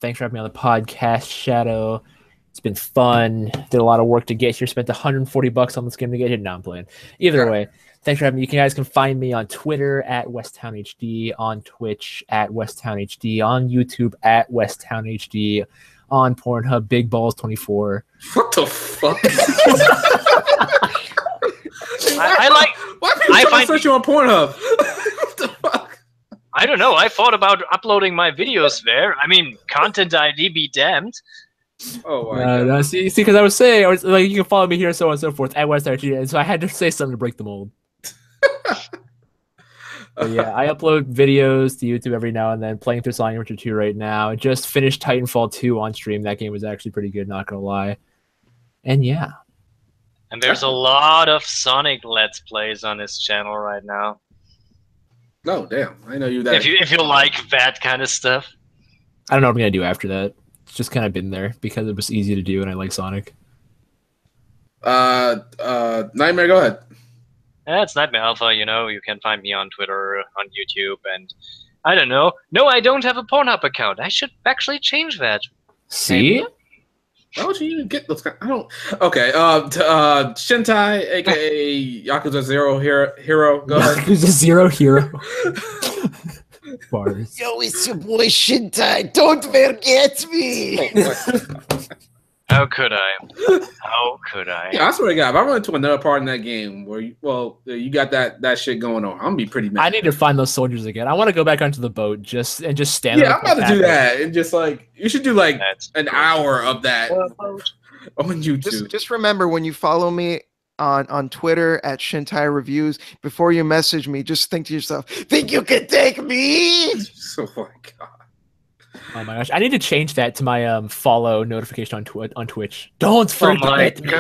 Thanks for having me on the podcast, Shadow. It's been fun. Did a lot of work to get here. Spent $140 on this game to get here. No, I'm playing. Either way, thanks for having me. You guys can find me on Twitter at WestTownHD, on Twitch at WestTownHD, on YouTube at WestTownHD, on Pornhub, Big Balls 24. What the fuck? Why people trying to search you on Pornhub? What the fuck? I don't know. I thought about uploading my videos there. I mean, content ID be damned. Oh my god! No, see, because I was saying, like, you can follow me here, so on and so forth, at WestRG, and so I had to say something to break the mold. But yeah, I upload videos to YouTube every now and then, playing through Sonic Adventure 2 right now. Just finished Titanfall 2 on stream. That game was actually pretty good, not gonna lie. And yeah. And there's a lot of Sonic Let's Plays on his channel right now. No, damn. I know you that. If you like that kind of stuff. I don't know what I'm gonna do after that. It's just kind of been there because it was easy to do and I like Sonic. Nightmare, go ahead. Yeah, it's Nightmare Alpha, you know. You can find me on Twitter, on YouTube, and I don't know. No, I don't have a Pornhub account. I should actually change that. See? Why would you even get those kind? I don't. Okay. Shintai, aka Yakuza Zero Hero. Go ahead. Yakuza Zero Hero. Bars. Yo, it's your boy Shintai. Don't forget me. How could I? How could I? Yeah, I swear to God, if I run into another part in that game where you got that shit going on, I'm gonna be pretty mad. I need to find those soldiers again. I want to go back onto the boat just stand. Yeah, I'm about to do that. And just like you should do like an hour of that on YouTube. Just remember when you follow me on Twitter at Shintai Reviews, before you message me, just think to yourself, think you can take me? Oh my God. Oh my gosh, I need to change that to my follow notification on Twitch. Don't forget me.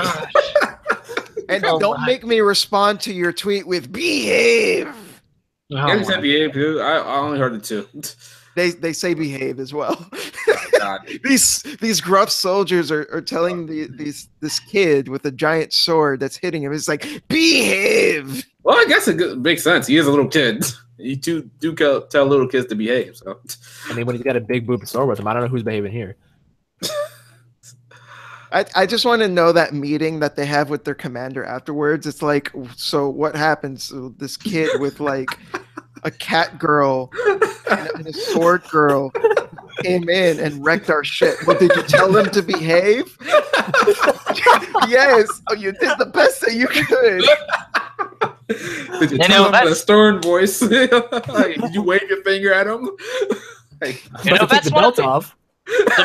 And don't make me respond to your tweet with behave. Yeah, said behave too. I only heard it too. They say behave as well. God. These gruff soldiers are telling this kid with a giant sword that's hitting him. It's like behave. Well, I guess it makes sense. He is a little kid. You do tell little kids to behave. So I mean, when he's got a big boob sword with him, I don't know who's behaving here. I just want to know that meeting that they have with their commander afterwards. It's like, so what happens? So this kid with like a cat girl and a sword girl came in and wrecked our shit. But did you tell them to behave? Yes. Oh, you did the best that you could. Did you tell him with a stern voice? Like, did you wave your finger at him? Like, that's one of the belt off. So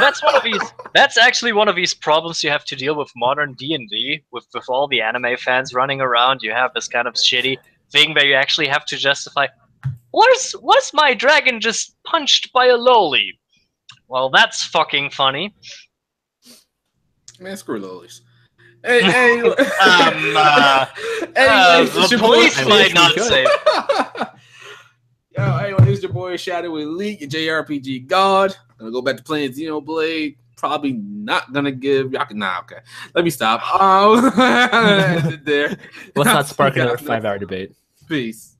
that's actually one of these problems you have to deal with modern D&D, with all the anime fans running around. You have this kind of shitty thing where you actually have to justify, was my dragon just punched by a loli? Well, that's fucking funny. Man, screw lolis. Hey, the police might not say. Yo, anyway, this is your boy Shadow Elite, your JRPG god. I'm gonna go back to playing Xenoblade. Probably not gonna give. Nah, okay. Let me stop. There. Let's not spark another 5-hour debate. Peace.